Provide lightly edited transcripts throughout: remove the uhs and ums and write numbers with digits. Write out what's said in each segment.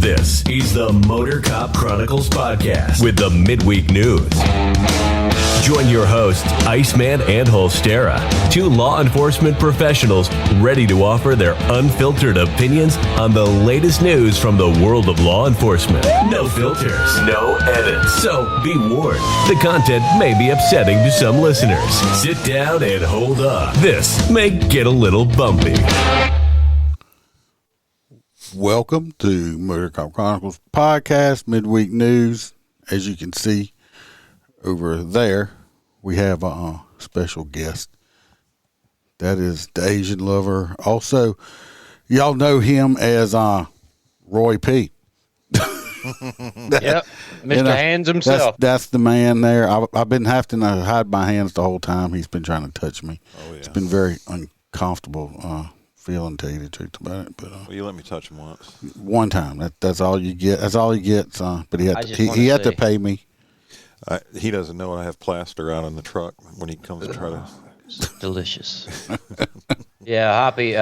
This is the Motor Cop Chronicles podcast with the midweek news. Join your hosts, Iceman and Holstera, two law enforcement professionals ready to offer their unfiltered opinions on the latest news from the world of law enforcement. No filters, no edits. So be warned, the content may be upsetting to some listeners. Sit down and hold up. This may get a little bumpy. Welcome to Motor Cop Chronicles podcast, midweek news. As you can see over there, we have a special guest. That is the Asian lover. Also, y'all know him as Roy P. Yep, Mr. Hands himself. That's the man there. I've been having to hide my hands the whole time. He's been trying to touch me. Oh, yeah. It's been very uncomfortable feeling, to tell you the truth about it. But well, you let me touch him once. One time. That's all you get. That's all he gets. But he had to pay me. He doesn't know I have plaster out in the truck when he comes to try to. It's delicious. Yeah, Hoppy.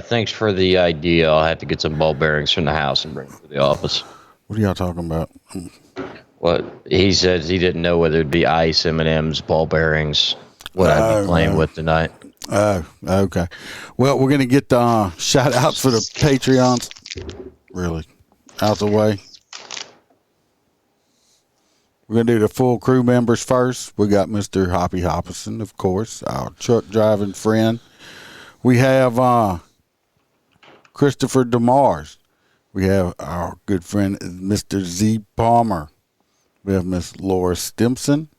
Thanks for the idea. I'll have to get some ball bearings from the house and bring them to the office. What are y'all talking about? What he said, he didn't know whether it'd be ice, M&Ms, ball bearings. What I'd be playing with tonight. Oh, okay. Well, we're gonna get shout outs for the Patreons. Really, out the way. We're going to do the full crew members first. We got Mr. Hoppy Hoppison, of course, our truck driving friend. We have Christopher DeMars. We have our good friend, Mr. Z. Palmer. We have Miss Laura Stimson.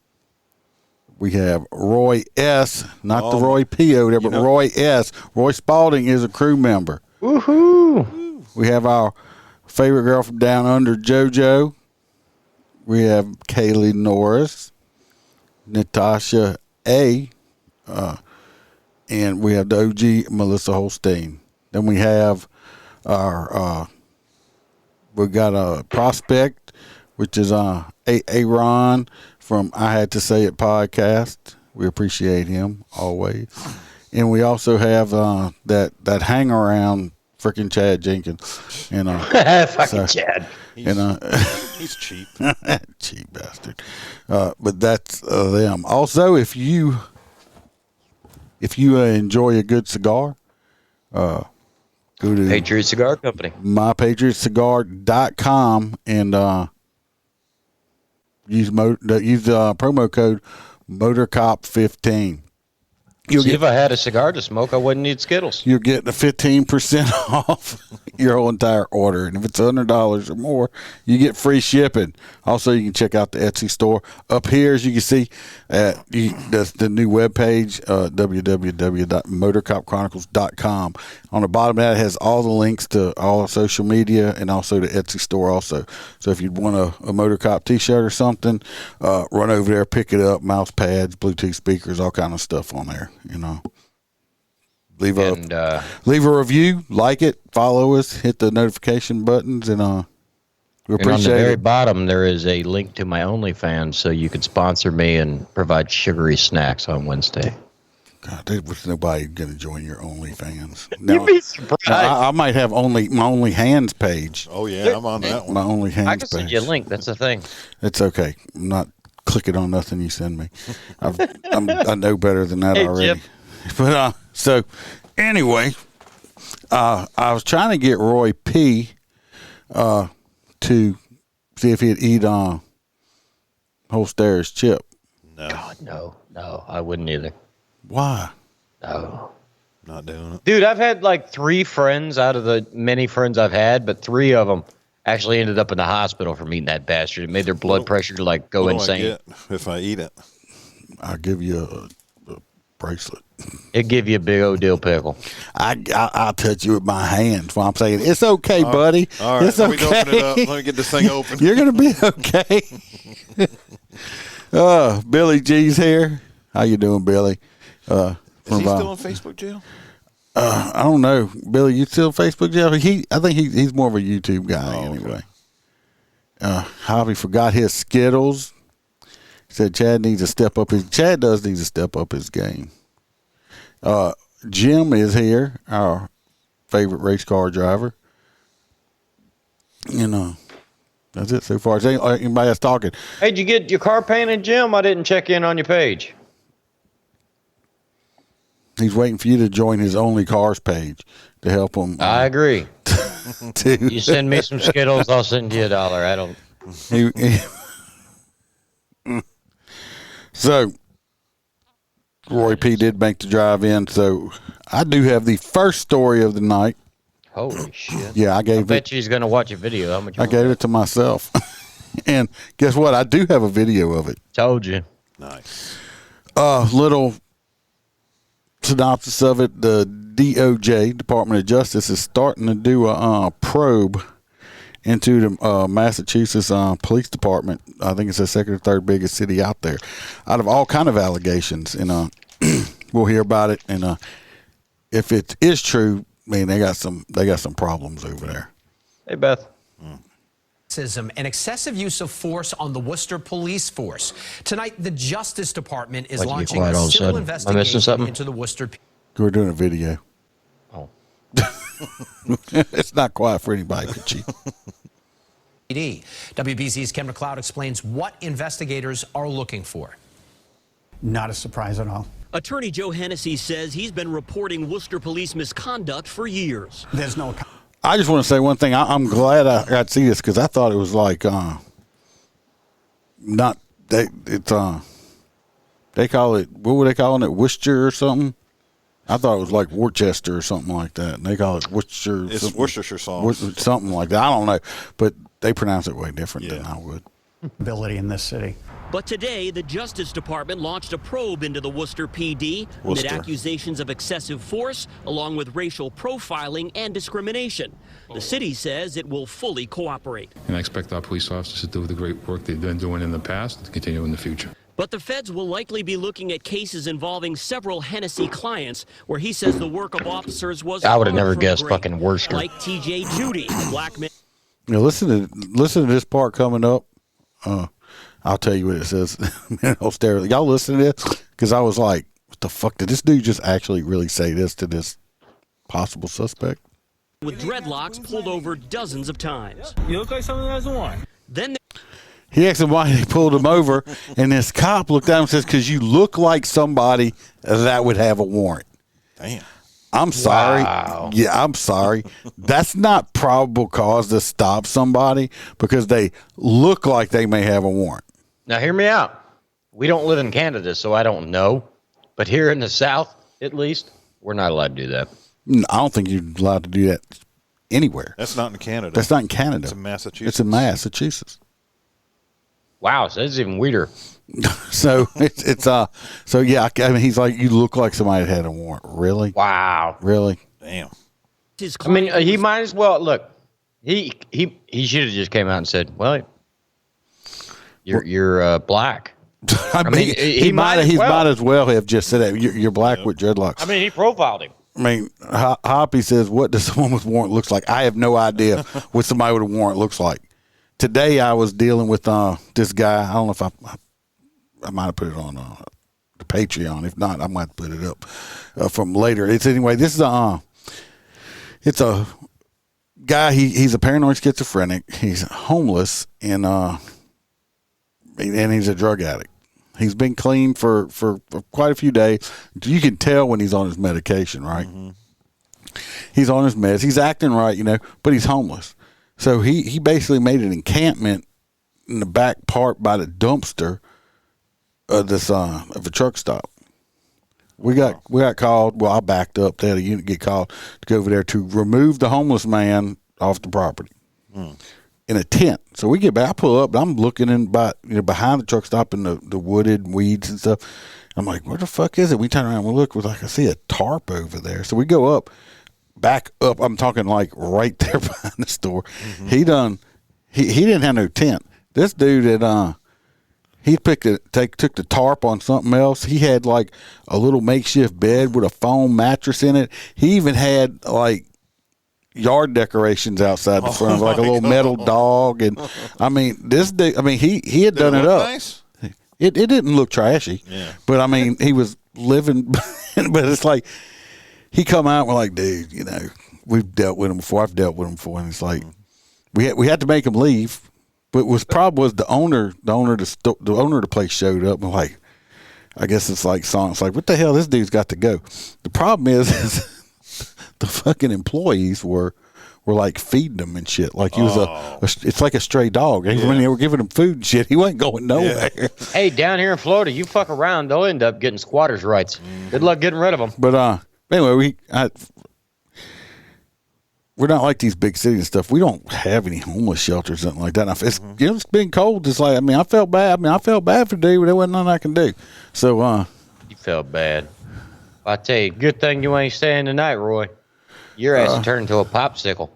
We have Roy S., not the Roy P. over there, but Roy S. Roy Spalding is a crew member. Woohoo! We have our favorite girl from down under, JoJo. We have Kaylee Norris, Natasha A., and we have the OG Melissa Holstein. Then we have we got a prospect, which is Aaron from I Had to Say It podcast. We appreciate him always. And we also have that hang around freaking Chad Jenkins. Fucking Chad. He's cheap. Cheap bastard. But that's them. Also, if you enjoy a good cigar, go to Patriot Cigar Company. mypatriotcigar.com and use promo code MotorCop15. If I had a cigar to smoke, I wouldn't need Skittles. You're getting a 15% off your whole entire order. And if it's $100 or more, you get free shipping. Also, you can check out the Etsy store. Up here, as you can see, the new webpage, www.motorcopchronicles.com. On the bottom of that, it has all the links to all social media and also the Etsy store also. So if you'd want a Motor Cop t-shirt or something, run over there, pick it up, mouse pads, Bluetooth speakers, all kind of stuff on there. Leave a review, like it, follow us, hit the notification buttons, and we appreciate it. On the very bottom, there is a link to my OnlyFans, so you can sponsor me and provide sugary snacks on Wednesday. God, there's nobody going to join your OnlyFans. You'd be surprised. I might have my Only Hands page. Oh yeah, I'm on that one. My Only Hands page. I can send you a link. That's the thing. It's okay. I'm not clicking on nothing you send me. I know better than that already. Jim. But so anyway, I was trying to get Roy P. To see if he'd eat Holstera's chip. No. God, no, I wouldn't either. Why? No, not doing it, dude. I've had like 3 friends out of the many friends I've had, but 3 of them actually ended up in the hospital from eating that bastard. It made their blood pressure like go insane. What do I get if I eat it? I'll give you a bracelet. It'd give you a big old dill pickle. I'll touch you with my hands while I'm saying, it's okay, buddy. All right, it's let okay. me open it up. Let me get this thing open. You're going to be okay. Billy G's here. How you doing, Billy? Is he still in Facebook jail? I don't know. Billy, you still in Facebook jail? I think he's more of a YouTube guy anyway. Javi forgot his Skittles. He said Chad does need to step up his game. Jim is here, our favorite race car driver. That's it so far. Is anybody else talking? Hey, did you get your car painted, Jim? I didn't check in on your page. He's waiting for you to join his Only Cars page to help him. I agree. To You send me some Skittles, I'll send you $1. I don't. So, Roy P. did make the drive in. So, I do have the first story of the night. Holy shit. Yeah, I bet you he's going to watch a video. How much? I gave it to myself. And guess what? I do have a video of it. Told you. Nice. Little synopsis of it. The DOJ, Department of Justice, is starting to do a probe into the Massachusetts Police Department. I think it's the second or third biggest city out there, out of all kind of allegations. And we'll hear about it. And if it is true, man, they got some problems over there. Hey, Beth. And excessive use of force on the Worcester police force. Tonight, the Justice Department is Why'd you get launching quiet all a of a civil sudden? Am I missing investigation something? into the Worcester. We're doing a video. Oh. It's not quiet for anybody but you. PD. WBZ's Ken McLeod explains what investigators are looking for. Not a surprise at all. Attorney Joe Hennessy says he's been reporting Worcester police misconduct for years. There's no. I just want to say one thing. I'm glad I got to see this because I thought it was like not they call it, what were they calling it, Worcester or something? I thought it was like Worcester or something like that. And they call it Worcester. It's Worcestershire sauce. Something like that. I don't know, but they pronounce it way different than I would. Ability in this city. But today, the Justice Department launched a probe into the Worcester PD amid accusations of excessive force, along with racial profiling and discrimination. The city says it will fully cooperate. And I expect our police officers to do the great work they've been doing in the past to continue in the future. But the feds will likely be looking at cases involving several Hennessy clients, where he says the work of officers was I would have far never from great. great. Fucking Worcester. Like T.J. Judy, a black man. Now listen to this part coming up. I'll tell you what it says. Y'all listen to this? Because I was like, what the fuck? Did this dude just actually really say this to this possible suspect? With dreadlocks pulled over dozens of times. You look like someone that has a warrant. Then He asked him why he pulled him over, and this cop looked at him and says, because you look like somebody that would have a warrant. Damn. I'm sorry. Wow. Yeah, I'm sorry. That's not probable cause to stop somebody because they look like they may have a warrant. Now, hear me out. We don't live in Canada, so I don't know. But here in the South, at least, we're not allowed to do that. No, I don't think you're allowed to do that anywhere. That's not in Canada. That's not in Canada. It's in Massachusetts. It's in Massachusetts. Wow, so that's even weirder. So so yeah. I mean, he's like, you look like somebody that had a warrant. Really? Wow. Really? Damn. I mean, he might as well look. He should have just came out and said, "Well, you're black." I mean, he might as well have just said that you're black with dreadlocks. I mean, he profiled him. I mean, Hoppy says, "What does someone with warrant looks like?" I have no idea what somebody with a warrant looks like. Today, I was dealing with this guy. I don't know if I might have put it on the Patreon. If not, I might put it up from later. It's anyway. This is it's a guy. He's a paranoid schizophrenic. He's homeless and he's a drug addict. He's been clean for quite a few days. You can tell when he's on his medication, right? Mm-hmm. He's on his meds. He's acting right, but he's homeless. So he basically made an encampment in the back part by the dumpster of a truck stop. We got called. Well, I backed up. They had a unit get called to go over there to remove the homeless man off the property in a tent. So we get back. I pull up. I'm looking in behind the truck stop in the wooded weeds and stuff. I'm like, where the fuck is it? We turn around. We look. We're like, I see a tarp over there. So we go up. Back up, I'm talking like right there behind the store. Mm-hmm. He didn't have no tent. This dude he took the tarp on something else. He had like a little makeshift bed with a foam mattress in it. He even had like yard decorations outside the front, like a little metal dog. And I mean, this dude, he had done it up. Nice? It didn't look trashy, but I mean, he was living. But it's like. He come out and we're like, dude, we've dealt with him before. I've dealt with him before. And it's like, we had to make him leave. But Prob was the owner of the place showed up and like, I guess it's like songs like, what the hell, this dude's got to go. The problem is the fucking employees were like feeding him and shit. Like he was it's like a stray dog. Even when they were giving him food and shit, he wasn't going nowhere. Yeah. Hey, down here in Florida, you fuck around, they'll end up getting squatters' rights. Good luck getting rid of them. But anyway, we're not like these big cities and stuff. We don't have any homeless shelters, something like that. It's it's been cold. It's like I felt bad. I felt bad for the dude, but there wasn't nothing I can do. So you felt bad. I tell you, good thing you ain't staying tonight, Roy. Your ass turned into a popsicle.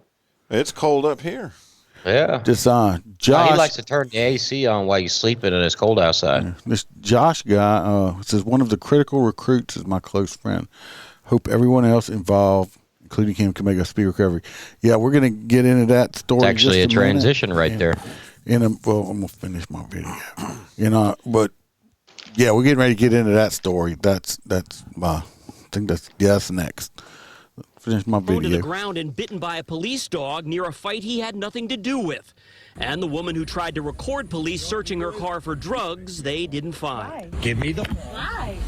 It's cold up here. Yeah. Just Josh. he likes to turn the AC on while you're sleeping and it's cold outside. This Josh guy says one of the critical recruits is my close friend. Hope everyone else involved, including him, can make a speedy recovery. Yeah, we're going to get into that story. It's actually a transition right there. I'm going to finish my video. But yeah, we're getting ready to get into that story. That's my. I think that's next. Finish my video. Thrown to the ground and bitten by a police dog near a fight he had nothing to do with. And the woman who tried to record police searching her car for drugs, they didn't find. Give me the.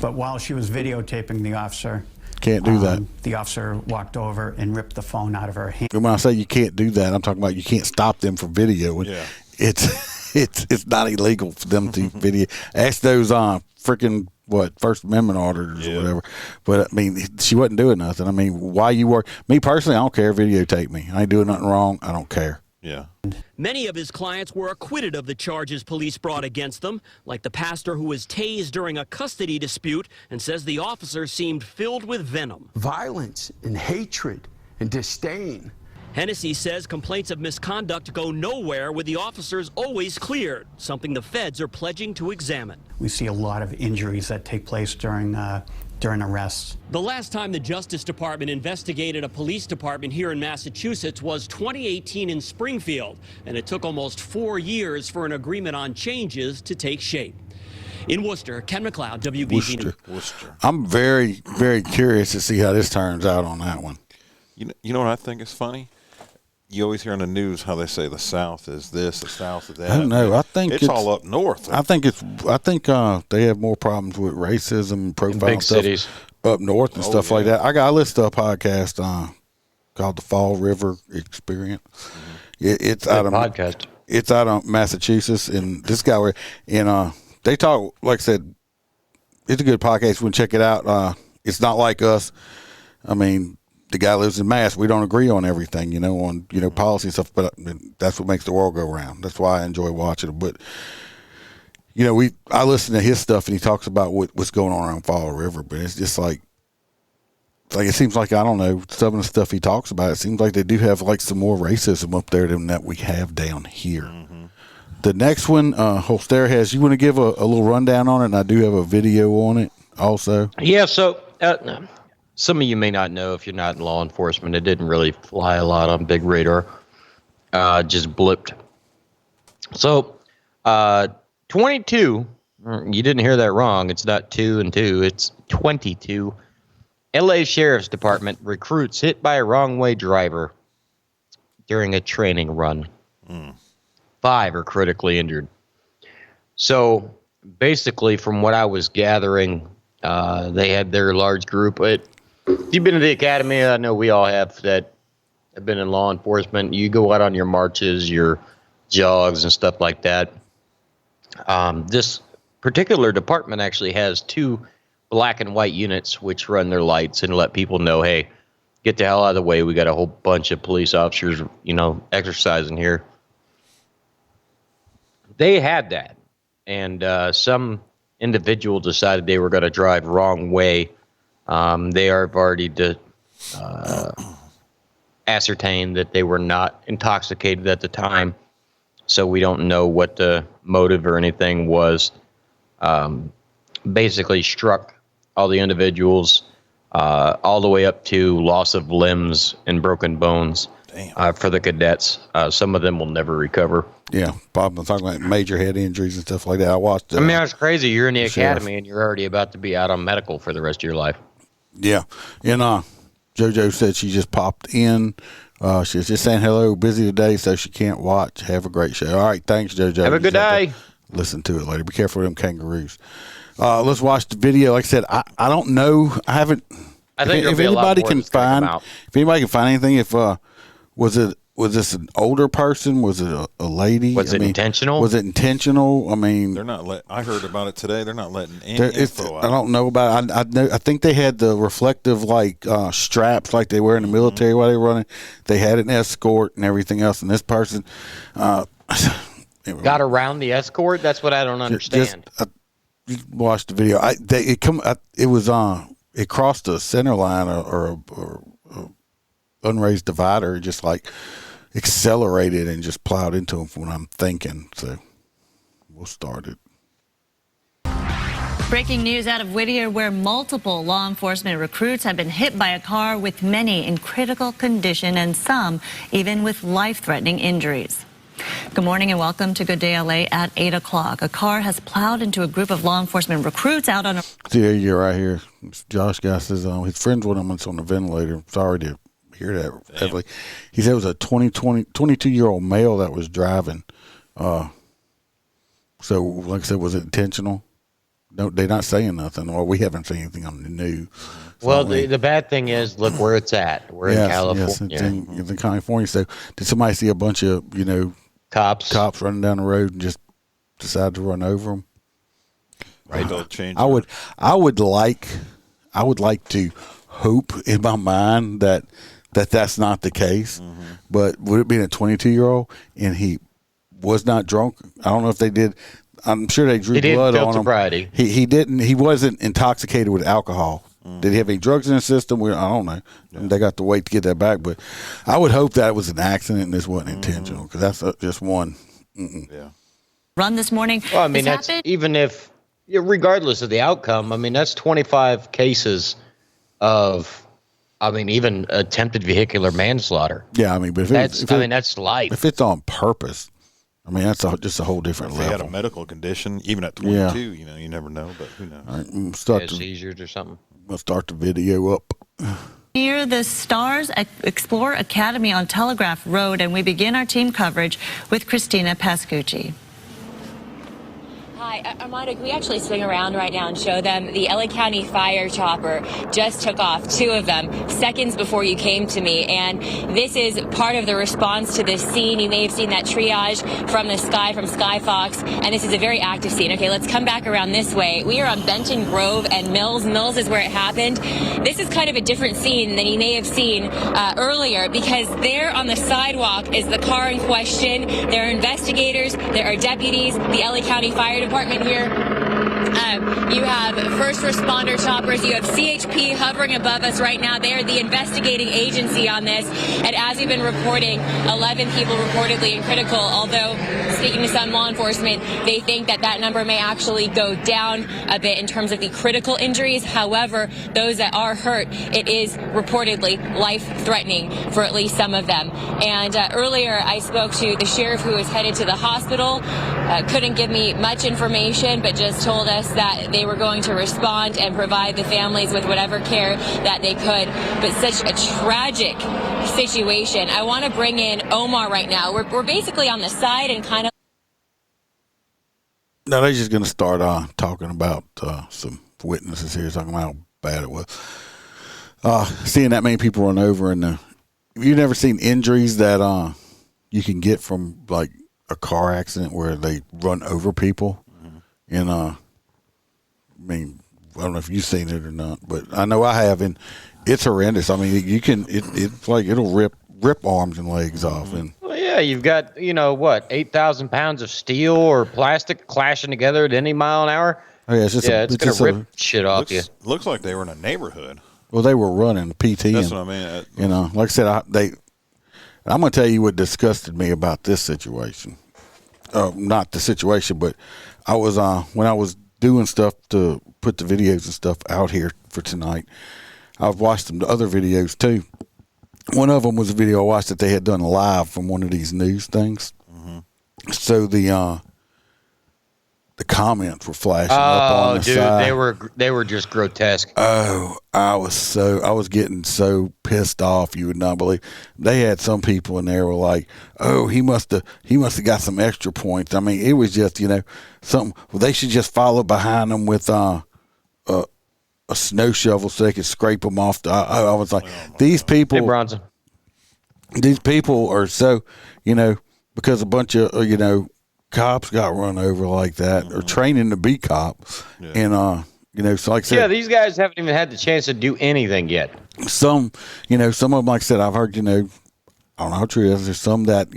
But while she was videotaping the officer, can't do that. The officer walked over and ripped the phone out of her hand. When I say you can't do that, I'm talking about you can't stop them from videoing. Yeah. It's not illegal for them to video. Ask those freaking First Amendment auditors or whatever. But I mean, she wasn't doing nothing. I mean, why you work? Me personally, I don't care. Videotape me. I ain't doing nothing wrong. I don't care. Yeah. Many of his clients were acquitted of the charges police brought against them, like the pastor who was tased during a custody dispute and says the officer seemed filled with venom. Violence and hatred and disdain. Hennessy says complaints of misconduct go nowhere with the officers always cleared, something the feds are pledging to examine. We see a lot of injuries that take place during arrests. The last time the Justice Department investigated a police department here in Massachusetts was 2018 in Springfield, and it took almost 4 years for an agreement on changes to take shape. In Worcester, Ken McLeod, WBZ. Worcester. I'm very, very curious to see how this turns out on that one. You know what I think is funny? You always hear on the news how they say the South is this, the South is that. I don't know. I think it's all up north. I think they have more problems with racism and profile big stuff cities up north and stuff like that. I listened to a podcast called the Fall River Experience. It's out of podcast. It's out of Massachusetts, and this guy they talk, like I said, it's a good podcast. We can check it out. It's not like us. I mean, the guy lives in Mass. We don't agree on everything, on policy and stuff, but that's what makes the world go round. That's why I enjoy watching it. But I listen to his stuff, and he talks about what's going on around Fall River. But it's just like it seems like, I don't know, some of the stuff he talks about, it seems like they do have like some more racism up there than that we have down here. Mm-hmm. The next one, Holster has. You want to give a little rundown on it? And I do have a video on it also. Yeah. So. Some of you may not know if you're not in law enforcement. It didn't really fly a lot on big radar. Just blipped. So, 22, you didn't hear that wrong. It's not 2 and 2. It's 22. LA Sheriff's Department recruits hit by a wrong-way driver during a training run. 5 are critically injured. So, basically, from what I was gathering, they had their large group. If you've been to the academy, I know we all have that have been in law enforcement. You go out on your marches, your jogs, and stuff like that. This particular department actually has 2 black and white units which run their lights and let people know, hey, get the hell out of the way. We got a whole bunch of police officers, exercising here. They had that, and some individual decided they were going to drive wrong way. They have already ascertained that they were not intoxicated at the time, so we don't know what the motive or anything was. Basically struck all the individuals all the way up to loss of limbs and broken bones for the cadets. Some of them will never recover. Yeah, Bob, I'm talking about major head injuries and stuff like that. I watched it. That's crazy. You're in the academy and you're already about to be out on medical for the rest of your life. Yeah, and JoJo said she just popped in. She's just saying hello. Busy today, so she can't watch. Have a great show. All right, thanks, JoJo. Have a good day. Listen to it later. Be careful of them kangaroos. Let's watch the video. Like I said, I don't know. I haven't. I think if anybody can find anything, was this an older person? Was it a lady? Was it intentional? Was it intentional? I mean, they're not. I heard about it today. They're not letting any info out. I don't know about it. I think they had the reflective straps like they wear in the military while they were running. They had an escort and everything else. And this person got around the escort. That's what I don't understand. You watched the video. It crossed a center line or unraised divider, just like accelerated and just plowed into him from what I'm thinking. So we'll start it. Breaking news out of Whittier, where multiple law enforcement recruits have been hit by a car, with many in critical condition and some even with life-threatening injuries. Good morning and welcome to Good Day LA at 8 o'clock. A car has plowed into a group of law enforcement recruits out on a... See, you're right here. Josh guy says his friend's with him on the ventilator. Sorry to hear that heavily. He said it was a 22-year-old male that was driving. So, like I said, was it intentional? No, they're not saying nothing. Well, we haven't seen anything on the news. So well, the bad thing is, look where it's at. We're in California. Yes, it's in California. So, did somebody see a bunch of, cops running down the road and just decide to run over them? Right, they'll change. I would like to hope in my mind that that's not the case. Mm-hmm. But would it be a 22-year-old and he was not drunk? I don't know if they did. I'm sure they drew blood on him. Sobriety. He didn't. He wasn't intoxicated with alcohol. Did he have any drugs in his system? I don't know. Yeah. They got to wait to get that back. But I would hope that it was an accident and this wasn't intentional, because that's just one. Yeah. Run this morning. Well, I mean, that's even if, regardless of the outcome, I mean, that's 25 cases of, even attempted vehicular manslaughter. Yeah, I mean, but that's life. If it's on purpose, I mean, that's just a whole different level. If they had a medical condition, even at 22, you never know, but who knows? All right, seizures or something. We'll start the video up. Near the Stars Explore Academy on Telegraph Road, and we begin our team coverage with Christina Pascucci. Hi, Armando, can we actually swing around right now and show them? The LA County fire chopper just took off, 2 of them, seconds before you came to me. And this is part of the response to this scene. You may have seen that triage from the sky, from Skyfox. And this is a very active scene. Okay, let's come back around this way. We are on Benton Grove and Mills. Mills is where it happened. This is kind of a different scene than you may have seen earlier, because there on the sidewalk is the car in question. There are investigators, there are deputies, the LA County Fire Department here. You have first responder choppers. You have CHP hovering above us right now. They are the investigating agency on this. And as we've been reporting, 11 people reportedly in critical, although speaking to some law enforcement, they think that number may actually go down a bit in terms of the critical injuries. However, those that are hurt, it is reportedly life-threatening for at least some of them. And earlier, I spoke to the sheriff who was headed to the hospital. Couldn't give me much information, but just told us that they were going to respond and provide the families with whatever care that they could. But such a tragic situation. I want to bring in Omar right now. We're basically on the side and kind of... Now they're just going to start talking about some witnesses here, talking about how bad it was. Seeing that many people run over, and you've never seen injuries that you can get from like a car accident where they run over people. And I don't know if you've seen it or not, but I know I have, and it's horrendous. I mean, it's like it'll rip arms and legs off. And well, yeah, you've got 8,000 pounds of steel or plastic clashing together at any mile an hour. Oh, yeah, it's gonna rip shit off you. Looks like they were in a neighborhood. Well, they were running the PT. That's what I mean. Like I said, I'm going to tell you what disgusted me about this situation. Not the situation, but I was when I was doing stuff to put the videos and stuff out here for tonight, I've watched some other videos too. One of them was a video I watched that they had done live from one of these news things. Mm-hmm. So the comments were flashing up on the dude, side. they were just grotesque. Oh, I was getting so pissed off. You would not believe. They had some people in there were like, "Oh, he must have got some extra points." I mean, it was just something. Well, they should just follow behind them with a snow shovel so they could scrape them off. I was like, these people. Hey, Bronson. These people are so, because a bunch of cops got run over like that, or training to be cops, and so like I said, these guys haven't even had the chance to do anything yet. Some of them, like I said, I've heard, I don't know how true it is. There's some that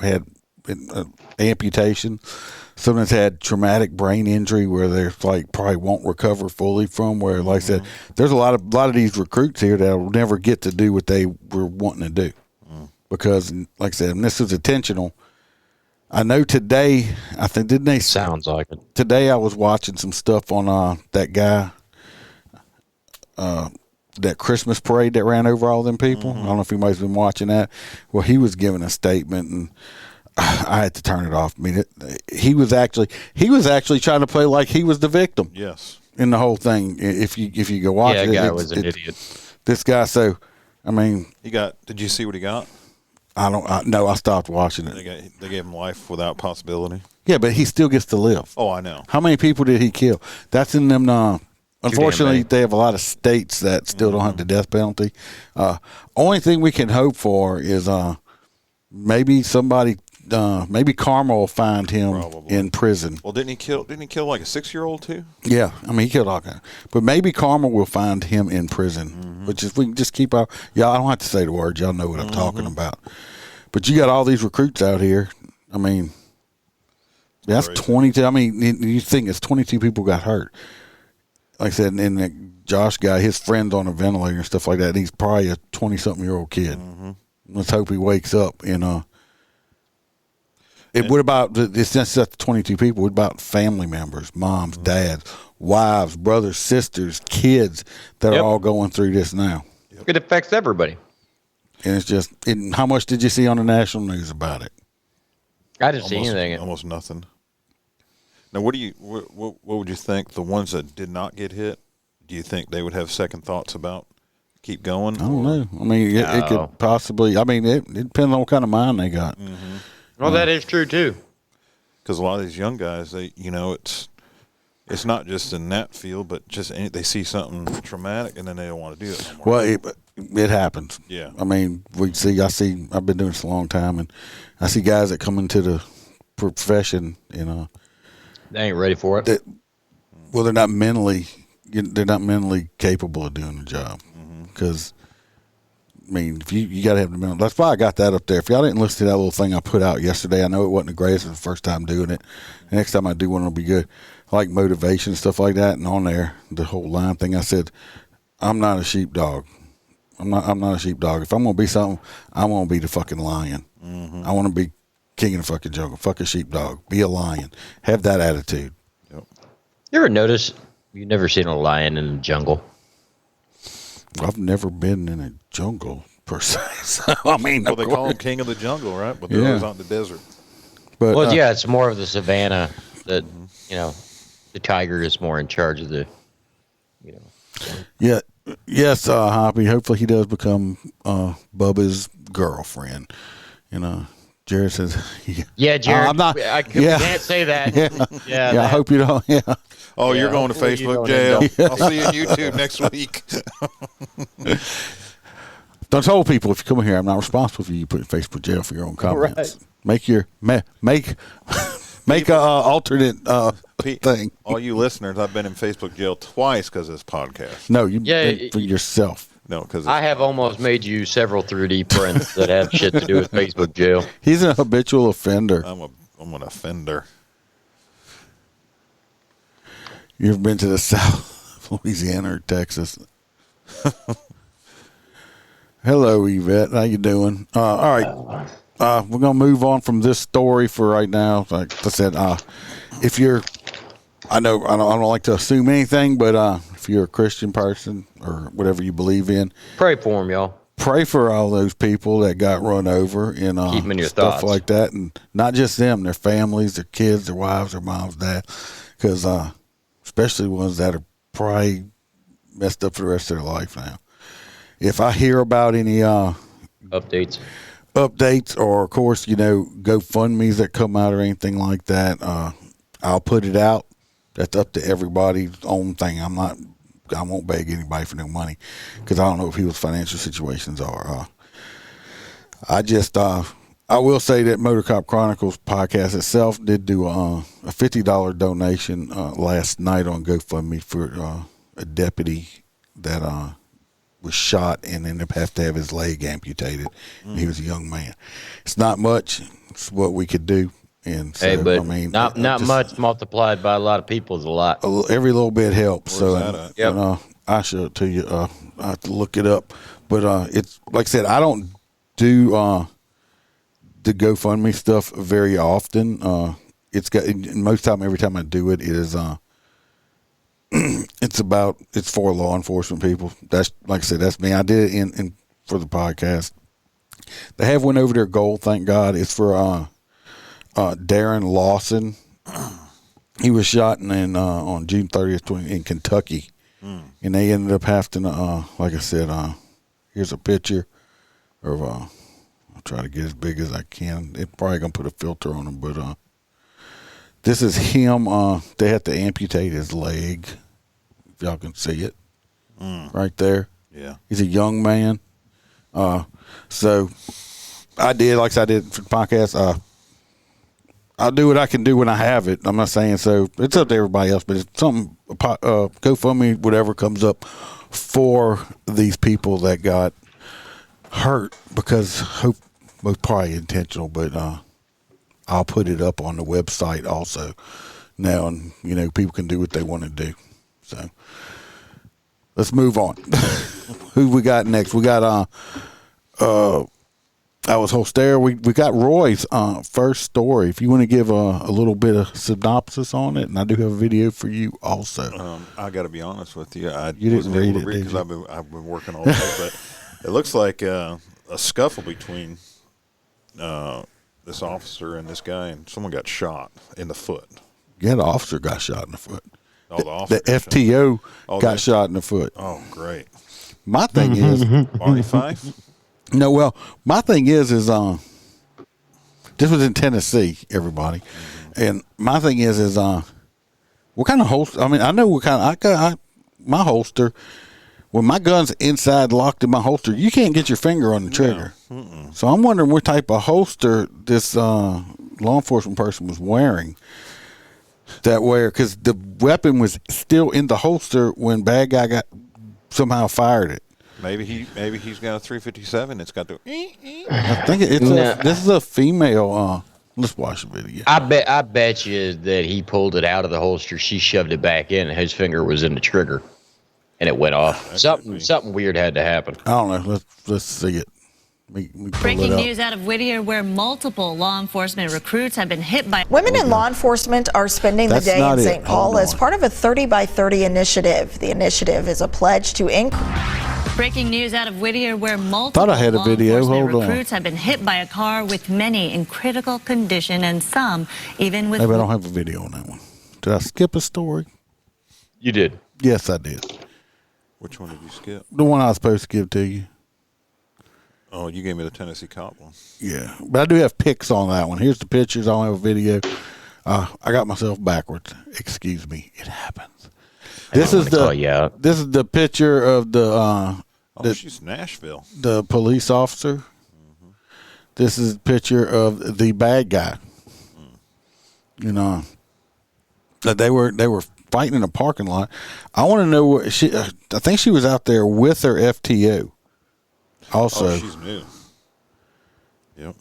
had amputation, some that's had traumatic brain injury where they're like probably won't recover fully from. Where, like I said, there's a lot of these recruits here that will never get to do what they were wanting to do because, like I said, and this is intentional. I know today, I think, didn't they? Sounds like it. Today I was watching some stuff on that guy, that Christmas parade that ran over all them people. I don't know if anybody's been watching that. Well, he was giving a statement, and I had to turn it off. I mean, he was actually trying to play like he was the victim. Yes. In the whole thing, if you go watch it, that guy was an idiot. This guy, so I mean, Did you see what he got? No, I stopped watching it. They gave him life without possibility. Yeah, but he still gets to live. Oh, I know. How many people did he kill? That's in them. Unfortunately, they have a lot of states that still don't have the death penalty. Only thing we can hope for is maybe somebody, maybe karma will find him in prison. Well, didn't he kill like a 6-year-old too? Yeah, I mean he killed all kinds. But maybe karma will find him in prison. Which is, we can just keep our. Yeah, I don't have to say the words. Y'all know what I'm talking about. But you got all these recruits out here. I mean, that's 22. I mean, you think it's 22 people got hurt. Like I said, and the Josh guy, his friend's on a ventilator and stuff like that. And he's probably a 20-something-year-old kid. Let's hope he wakes up. What about, it's not just 22 people, what about family members, moms, dads, wives, brothers, sisters, kids that are all going through this now? It affects everybody. And it's just, how much did you see on the national news about it? I didn't see anything. Almost nothing. Now, what would you think? The ones that did not get hit, do you think they would have second thoughts about keep going? I don't know. I mean, it could possibly. I mean, it depends on what kind of mind they got. Well, that is true too. Because a lot of these young guys, it's not just in that field, but just they see something traumatic and then they don't want to do it anymore. Well, it happens. Yeah. I mean, I've been doing this a long time, and I see guys that come into the profession, they ain't ready for it. They're not mentally capable of doing the job. Because, I mean, if you got to have the mental. That's why I got that up there. If y'all didn't listen to that little thing I put out yesterday, I know it wasn't the greatest. It was the first time doing it. The next time I do one, it'll be good. I like motivation, stuff like that. And on there, the whole line thing, I said, I'm not a sheepdog. I'm not a sheepdog. If I'm going to be something, I want to be the fucking lion. I want to be king of the fucking jungle. Fuck a sheepdog. Be a lion. Have that attitude. Yep. You ever notice you've never seen a lion in the jungle? I've never been in a jungle per se. So, I mean, well, they call him king of the jungle, right? But they're always out in the desert. But, it's more of the savannah that, the tiger is more in charge of the, Yeah. Yes, Hoppy. Hopefully he does become Bubba's girlfriend. Jared says. Yeah, Jared. I'm not. I can't say that. I hope you don't. Yeah. Oh, you're going to Facebook jail. I'll see you on YouTube next week. Don't tell people if you come here, I'm not responsible for you put in Facebook jail for your own comments. Right. Make a alternate thing. All you listeners, I've been in Facebook jail twice because of this podcast. No, for yourself. No, because I have almost made you several 3D prints that have shit to do with Facebook jail. He's a habitual offender. I'm an offender. You ever been to the South, Louisiana or Texas? Hello, Yvette. How you doing? All right. We're going to move on from this story for right now. Like I said, if you're, I don't like to assume anything, but if you're a Christian person or whatever you believe in, pray for him, y'all. pray for all those people that got run over and Keep them in your stuff thoughts. like that, and not just them, their families, their kids, their wives, their moms, dad, because especially ones that are probably messed up for the rest of their life now. If I hear about any updates, or of course, GoFundMe's that come out or anything like that, I'll put it out. That's up to everybody's own thing. I won't beg anybody for no money because I don't know what people's financial situations are. I will say that Motor Cop Chronicles podcast itself did do a $50 donation last night on GoFundMe for a deputy that was shot and ended up having to have his leg amputated. He was a young man. It's not much. It's what we could do. And so, hey, but I mean, not much multiplied by a lot of people is a lot. Every little bit helps. Where's So, that at? Yep. and, I'll show it to you. I have to look it up. But it's like I said, I don't do the GoFundMe stuff very often. It's got most time. Every time I do it, it is it's for law enforcement people. That's like I said, that's me. I did it in for the podcast. They have went over their goal. Thank God. It's for Darren Lawson. He was shot on June 30th in Kentucky, and they ended up having to, like I said, here's a picture of. I'll try to get as big as I can. It's probably gonna put a filter on him, but this is him. They had to amputate his leg. If y'all can see it, right there. Yeah, he's a young man. So I did, like I did for the podcast. I'll do what I can do when I have it. I'm not saying so. It's up to everybody else, but it's something. GoFundMe, whatever comes up for these people that got hurt because most probably intentional, but I'll put it up on the website also now, and people can do what they want to do. So let's move on. Who we got next? We got I was Holster. We got Roy's first story. If you want to give a little bit of synopsis on it, and I do have a video for you also. I got to be honest with you. You didn't read it, because I've been working all day, but it looks like a scuffle between this officer and this guy, and someone got shot in the foot. Yeah, the officer got shot in the foot. Oh, the officer the FTO got shot in the foot. Oh, great. My thing is, Barney Fife? No, well, my thing is this was in Tennessee, everybody, and my thing is what kind of holster? I mean, I know what kind. I got my holster. When my gun's inside locked in my holster, you can't get your finger on the trigger. No. So I'm wondering what type of holster this law enforcement person was wearing. Because the weapon was still in the holster when bad guy somehow fired it. Maybe he's got a 357. It's got the. I think this is a female. Let's watch the video. I bet you that he pulled it out of the holster. She shoved it back in, and his finger was in the trigger, and it went off. Something weird had to happen. I don't know. Let's see it. Breaking news out of Whittier, where multiple law enforcement recruits have been hit by. Women in law enforcement are spending the day in St. Paul as part of a 30 by 30 initiative. The initiative is a pledge to increase. Breaking news out of Whittier, where multiple law enforcement recruits have been hit by a car, with many in critical condition and some even with. Maybe I don't have a video on that one. Did I skip a story? You did. Yes, I did. Which one did you skip? The one I was supposed to give to you. Oh, you gave me the Tennessee cop one. Yeah, but I do have pics on that one. Here's the pictures. I don't have a video. I got myself backwards. Excuse me. It happens. This is the picture of the. She's Nashville. The police officer. Mm-hmm. This is a picture of the bad guy. That they were fighting in a parking lot. I want to know what I think she was out there with her FTO. Also, she's new. Yep.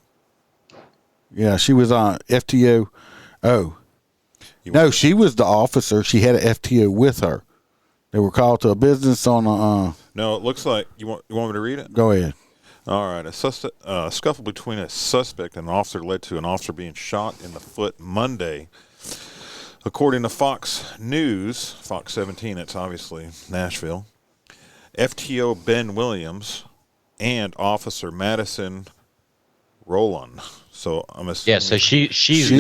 Yeah, she was on FTO. Oh, no, she was the officer. She had an FTO with her. They were called to a business on a. No, it looks like you want me to read it. Go ahead. All right. A scuffle between a suspect and an officer led to an officer being shot in the foot Monday. According to Fox News, Fox 17, it's obviously Nashville. FTO Ben Williams and Officer Madison Rowland. So I'm assuming. Yeah, so she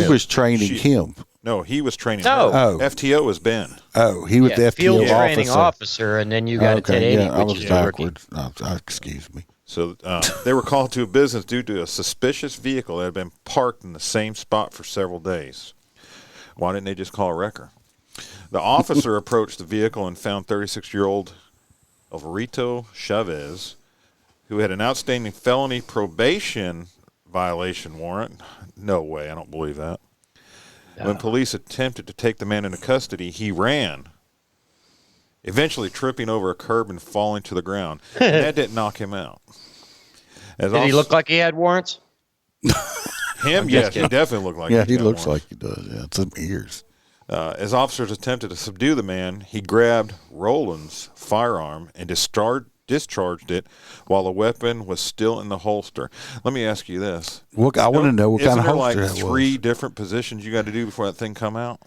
was training him. No, he was training No. her. Oh. FTO was Ben. Oh, he was the FTO field training officer. officer, and then you got a 1080, yeah, I which was is a rookie. backwards. Excuse me. So they were called to a business due to a suspicious vehicle that had been parked in the same spot for several days. Why didn't they just call a wrecker? The officer approached the vehicle and found 36-year-old Alvarito Chavez, who had an outstanding felony probation violation warrant. No way, I don't believe that. No. When police attempted to take the man into custody, he ran, eventually tripping over a curb and falling to the ground. And that didn't knock him out. Did he look like he had warrants? Him? Yes, he definitely looked like he looks like he does. Yeah, some ears. As officers attempted to subdue the man, he grabbed Roland's firearm and discharged it while the weapon was still in the holster. Let me ask you this. Look, I want to know what kind of holster that was. Isn't there like 3 different positions you got to do before that thing come out?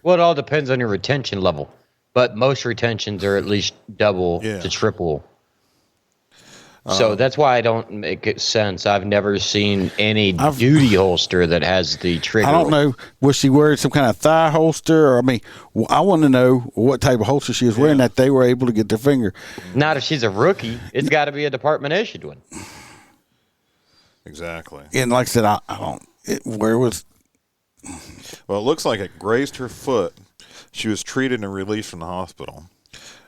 Well, it all depends on your retention level. But most retentions are at least double to triple. So that's why I don't make sense. I've never seen any duty holster that has the trigger. I don't know. Was she wearing some kind of thigh holster? Or, I mean, I want to know what type of holster she was wearing that they were able to get their finger. Not if she's a rookie. It's got to be a department-issued one. Exactly. And like I said, I don't. Where was? Well, it looks like it grazed her foot. She was treated and released from the hospital.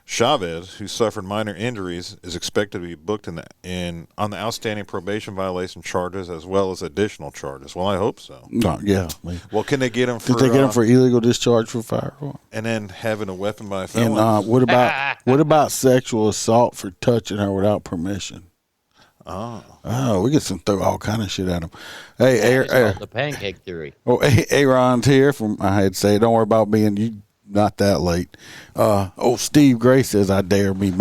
Chavez, who suffered minor injuries, is expected to be booked on the outstanding probation violation charges as well as additional charges. Well, I hope so. No, yeah. Well, can they get him for? Did they get him for illegal discharge for firearm? And then having a weapon by a felon? And what about sexual assault for touching her without permission? Oh, we get throw all kind of shit at him. Hey, the pancake theory. Oh, Aaron's here from. I had to say, don't worry about being you. Not that late. Steve Gray says, "I dare me to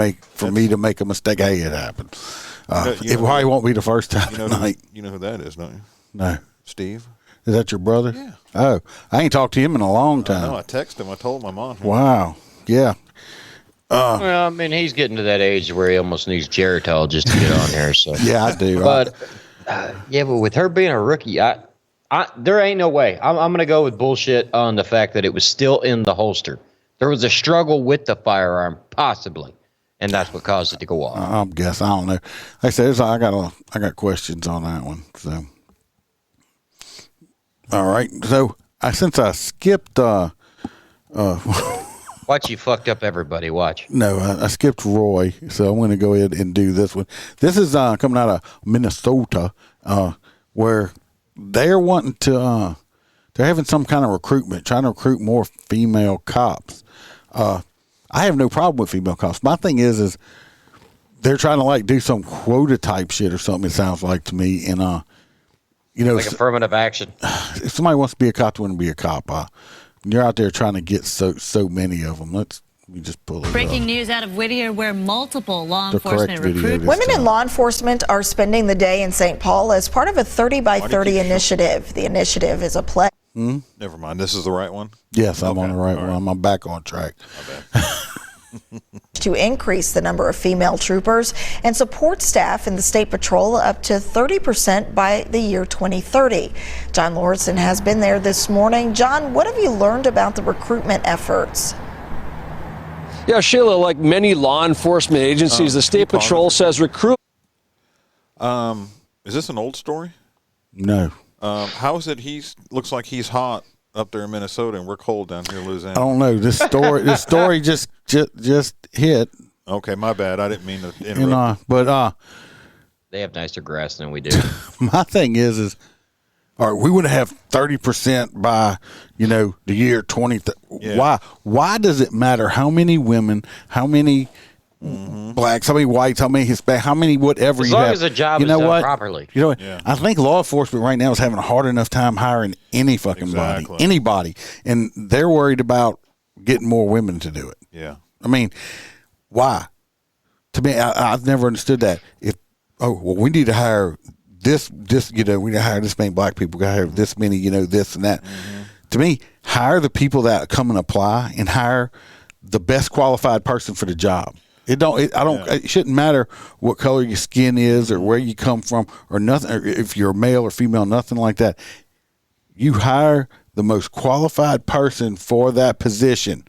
make a mistake." Hey, it happened. It probably won't be the first time tonight. You know who that is, don't you? No. Steve. Is that your brother? Yeah. Oh, I ain't talked to him in a long time. No, I texted him. I told my mom. Wow. Yeah. Well, I mean, he's getting to that age where he almost needs Geritol just to get on there. So yeah, I do. But but with her being a rookie, there ain't no way. I'm going to go with bullshit on the fact that it was still in the holster. There was a struggle with the firearm, possibly, and that's what caused it to go off. I guess I don't know. Like I said, I got questions on that one. So, all right. So since I skipped, watch you fucked up everybody. Watch. No, I skipped Roy, so I'm going to go ahead and do this one. This is coming out of Minnesota, where they're wanting to, they're having some kind of recruitment, trying to recruit more female cops. I have no problem with female cops. My thing is they're trying to do some quota type shit or something. It sounds like to me, and like affirmative action. If somebody wants to be a cop, they want to be a cop. You're out there trying to get so many of them. Let me just pull it Breaking up. news out of Whittier, where multiple law enforcement recruits. Women in law enforcement are spending the day in St. Paul as part of a 30 by 30 initiative. The initiative is a pledge. Never mind. This is the right one? Yes, I'm on the right one. I'm back on track. To increase the number of female troopers and support staff in the state patrol up to 30% by the year 2030. John Lauritsen has been there this morning. John, what have you learned about the recruitment efforts? Yeah, Sheila, like many law enforcement agencies, the State Patrol says recruit. Is this an old story? No. How is it looks like he's hot up there in Minnesota and we're cold down here in Louisiana? I don't know. This story just hit. Okay, my bad. I didn't mean to interrupt. But they have nicer grass than we do. My thing is all right, we would have 30% by, the year 20. Yeah. Why does it matter how many women, how many blacks, how many whites, how many Hispanic, how many whatever as you have? As long as the job is done properly. You know what? Yeah. I think law enforcement right now is having a hard enough time hiring any fucking body, anybody. And they're worried about getting more women to do it. Yeah. I mean, why? To me, I've never understood that. We need to hire this, we need to hire this many black people, we got to hire this many, this and that. To me, hire the people that come and apply and hire the best qualified person for the job. It shouldn't matter what color your skin is or where you come from or nothing. Or if you're male or female, nothing like that. You hire the most qualified person for that position.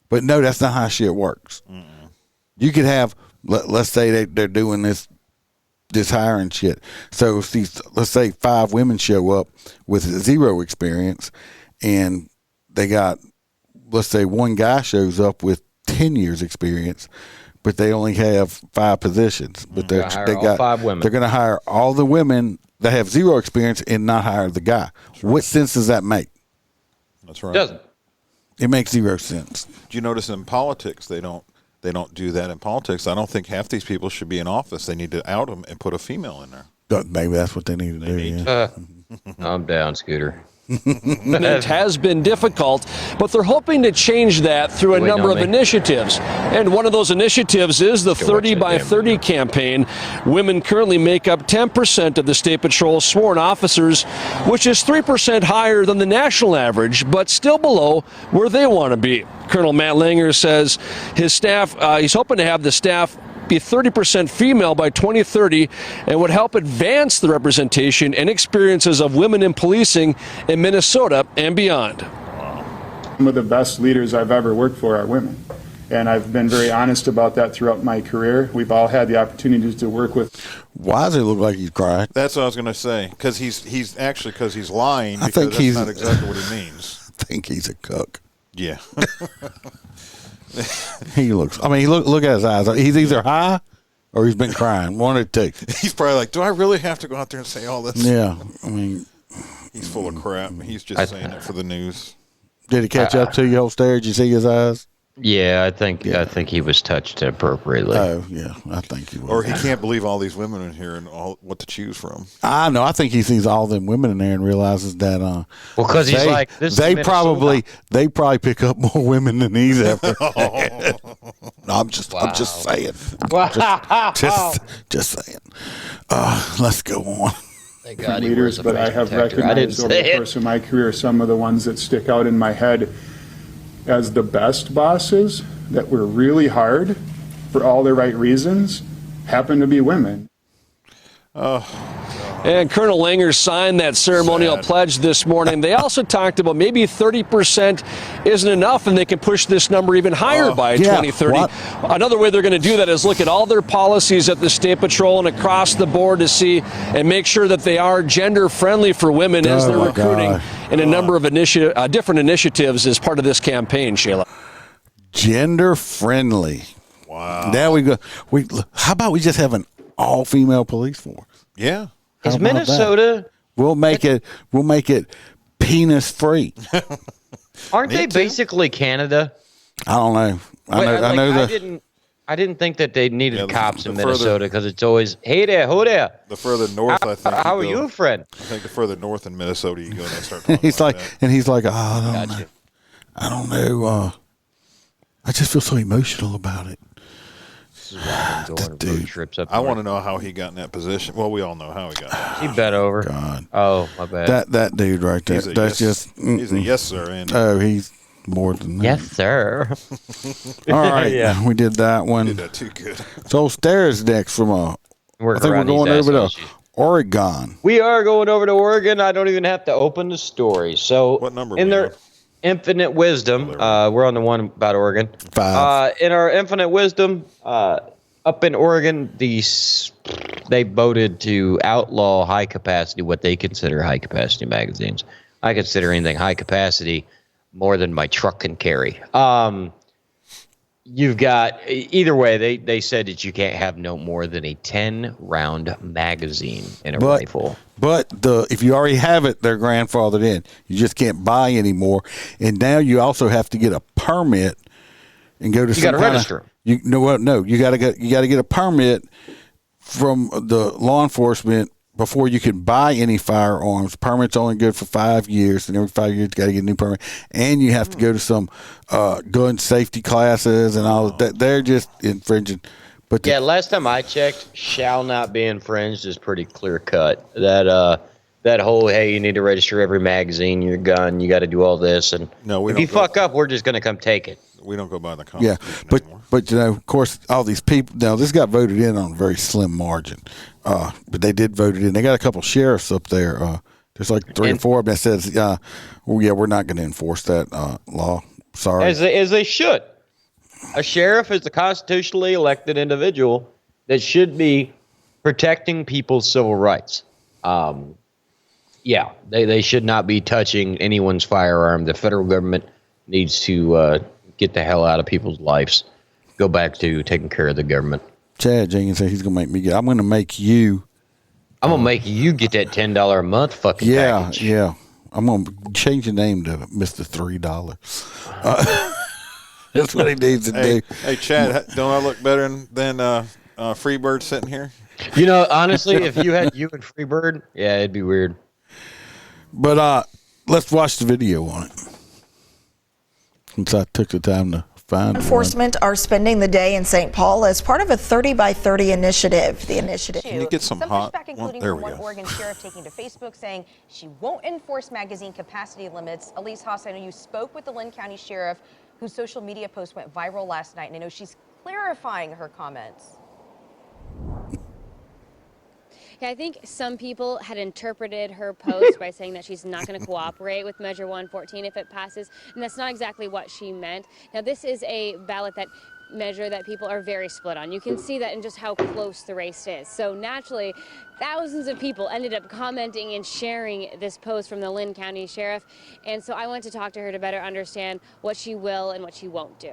But no, that's not how shit works. You could have, let's say they're doing this hiring shit. So let's say 5 women show up with 0 experience, and they got, let's say one guy shows up with 10 years experience, but they only have 5 positions. But they got 5 women. They're going to hire all the women that have 0 experience and not hire the guy. What sense does that make? That's right. Doesn't. It makes 0 sense. Do you notice in politics they don't do that in politics? I don't think half these people should be in office. They need to out them and put a female in there. Maybe that's what they need to do. I'm down, Scooter. It has been difficult, but they're hoping to change that through a number of initiatives. And one of those initiatives is the 30 by 30 campaign. Women currently make up 10% of the State Patrol sworn officers, which is 3% higher than the national average, but still below where they want to be. Colonel Matt Langer says his staff, he's hoping to have the staff be 30% female by 2030 and would help advance the representation and experiences of women in policing in Minnesota and beyond. Some of the best leaders I've ever worked for are women, and I've been very honest about that throughout my career. We've all had the opportunities to work with. Why does it look like he's crying? That's what I was going to say, because he's actually, because he's lying, I think that's not exactly what he means. I think he's a cook. Yeah. He looks. I mean, look at his eyes. He's either high or he's been crying. One of the two. He's probably like, do I really have to go out there and say all this? Yeah. I mean, he's full of crap. He's just saying it for the news. Did he catch up to you, old stare? Did you see his eyes? Yeah, I think he was touched appropriately. Oh, yeah, I think he was. Or he can't believe all these women in here and all what to choose from. I know. I think he sees all them women in there and realizes that. Well, because he's like, they probably pick up more women than he's ever. No, I'm just saying. Just saying. Let's go on. Leaders, but I have recognized over the course of my career some of the ones that stick out in my head as the best bosses that were really hard for all the right reasons happen to be women. And Colonel Langer signed that ceremonial pledge this morning. They also talked about maybe 30% isn't enough and they can push this number even higher by 2030. What? Another way they're going to do that is look at all their policies at the State Patrol and across the board to see and make sure that they are gender friendly for women as they're recruiting in a number of different initiatives as part of this campaign, Shayla. Gender friendly. Wow. Now we go. How about we just have an all female police force? Yeah. Is Minnesota? We'll make it penis free. Aren't they basically Canada? I don't know. I didn't think that they needed cops in Minnesota because it's always, hey there, who there? The further north, I think. How are you, friend? I think the further north in Minnesota you go, they start talking he's about like, that. and he's like, I don't know. I just feel so emotional about it. This is why I'm going road trips up. I want to know how he got in that position. Well, we all know how he got there. He bet over. God. Oh, my bad. That dude right there. He's a yes sir. Ain't he? Oh, he's more than that. Yes, sir. All right, we did that one. Did that too good. So Stara's next from I think we're going over to Oregon. We are going over to Oregon. I don't even have to open the story. So what number? In their infinite wisdom, we're on the one about Oregon. 5. In our infinite wisdom, up in Oregon, they voted to outlaw high capacity, what they consider high capacity magazines. I consider anything high capacity more than my truck can carry. You've got, either way, they said that you can't have no more than a 10-round magazine in a rifle. But if you already have it, they're grandfathered in. You just can't buy anymore. And now you also have to get a permit and go to some kind of... You got to register. No, you got to get a permit from the law enforcement before you can buy any firearms. Permit's only good for 5 years, and every 5 years you got to get a new permit. And you have to go to some gun safety classes and all that. They're just infringing. But last time I checked, shall not be infringed is pretty clear cut. That whole, hey, you need to register every magazine, your gun, you got to do all this, and if you fuck up, we're just going to come take it. We don't go by the Yeah, Constitution anymore. but of course, all these people. Now, this got voted in on a very slim margin, but they did vote it in. They got a couple sheriffs up there. There's like 3 or 4 of them that says, we're not going to enforce that law. Sorry. As they should. A sheriff is a constitutionally elected individual that should be protecting people's civil rights. They should not be touching anyone's firearm. The federal government needs to get the hell out of people's lives. Go back to taking care of the government. Chad Jenkins said he's going to make me I'm going to make you. I'm going to make you get that $10 a month fucking package. Yeah. I'm going to change the name to Mr. $3. That's what he needs to do. Hey, Chad, don't I look better than Freebird sitting here? You know, honestly, if you had you and Freebird, yeah, it'd be weird. But let's watch the video on it. Since I took the time to find Enforcement are spending the day in St. Paul as part of a 30 by 30 initiative. The initiative. Can you get some hot? Pushback, including There from we one go. Oregon sheriff taking to Facebook saying she won't enforce magazine capacity limits. Elise Haas, I know you spoke with the Lynn County sheriff, whose social media post went viral last night, and I know she's clarifying her comments. Yeah, I think some people had interpreted her post by saying that she's not going to cooperate with Measure 114 if it passes, and that's not exactly what she meant. Now, this is a ballot measure that people are very split on. You can see that in just how close the race is. So naturally, thousands of people ended up commenting and sharing this post from the Lynn County Sheriff, and so I went to talk to her to better understand what she will and what she won't do.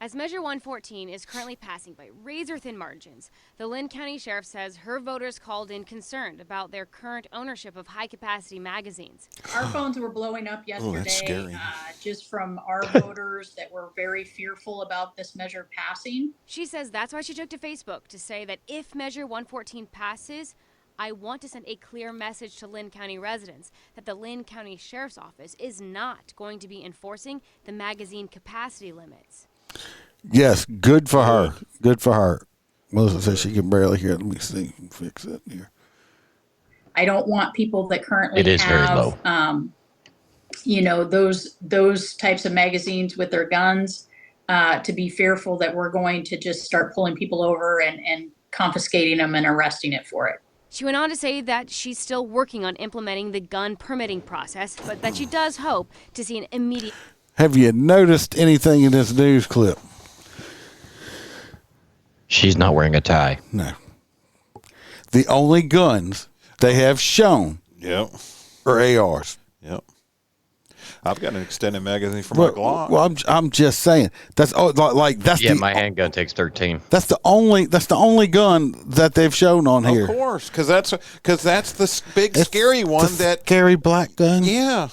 As Measure 114 is currently passing by razor-thin margins, the Lynn County Sheriff says her voters called in concerned about their current ownership of high-capacity magazines. Our phones were blowing up yesterday that's scary. Just from our voters that were very fearful about this measure passing. She says that's why she took to Facebook to say that if Measure 114 passes, I want to send a clear message to Lynn County residents that the Lynn County Sheriff's Office is not going to be enforcing the magazine capacity limits. Yes, good for her. Good for her. Melissa says she can barely hear. Let me see. Fix it here. I don't want people that currently It is very low. Those types of magazines with their guns to be fearful that we're going to just start pulling people over and confiscating them and arresting it for it. She went on to say that she's still working on implementing the gun permitting process, but that she does hope to see an immediate... Have you noticed anything in this news clip? She's not wearing a tie. No. The only guns they have shown are ARs. Yep. I've got an extended magazine for my Glock. Well, I'm just saying that's my handgun takes 13. That's the only gun that they've shown on here. Of course, because that's the big scary one, that scary black gun. Yeah.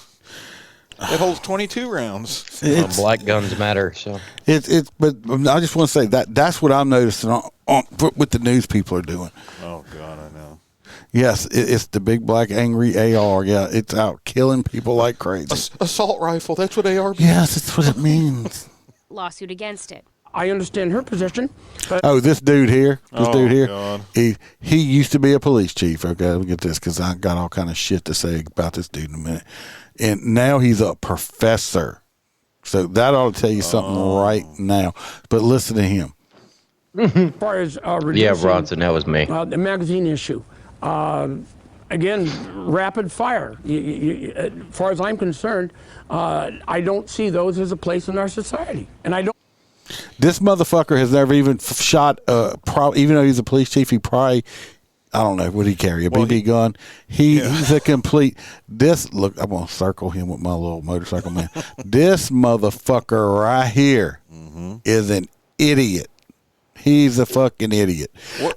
It holds 22 rounds. Black guns matter. So but I just want to say that's what I'm noticing on what the news people are doing. Oh God, I know. Yes, it's the big black angry AR. Yeah, it's out killing people like crazy. Assault rifle. That's what AR means. Yes, that's what it means. lawsuit against it. I understand her position. But this dude here, God. he used to be a police chief. Okay, let me get this because I got all kind of shit to say about this dude in a minute. And now he's a professor. So that ought to tell you something right now. But listen to him. As far as reducing, Bronson, that was me. The magazine issue. Again, rapid fire. As far as I'm concerned, I don't see those as a place in our society. And I don't. This motherfucker has never even shot, even though he's a police chief, he probably, I don't know, would he carry a BB gun? He's a complete, look, I'm going to circle him with my little motorcycle man. This motherfucker right here is an idiot. He's a fucking idiot.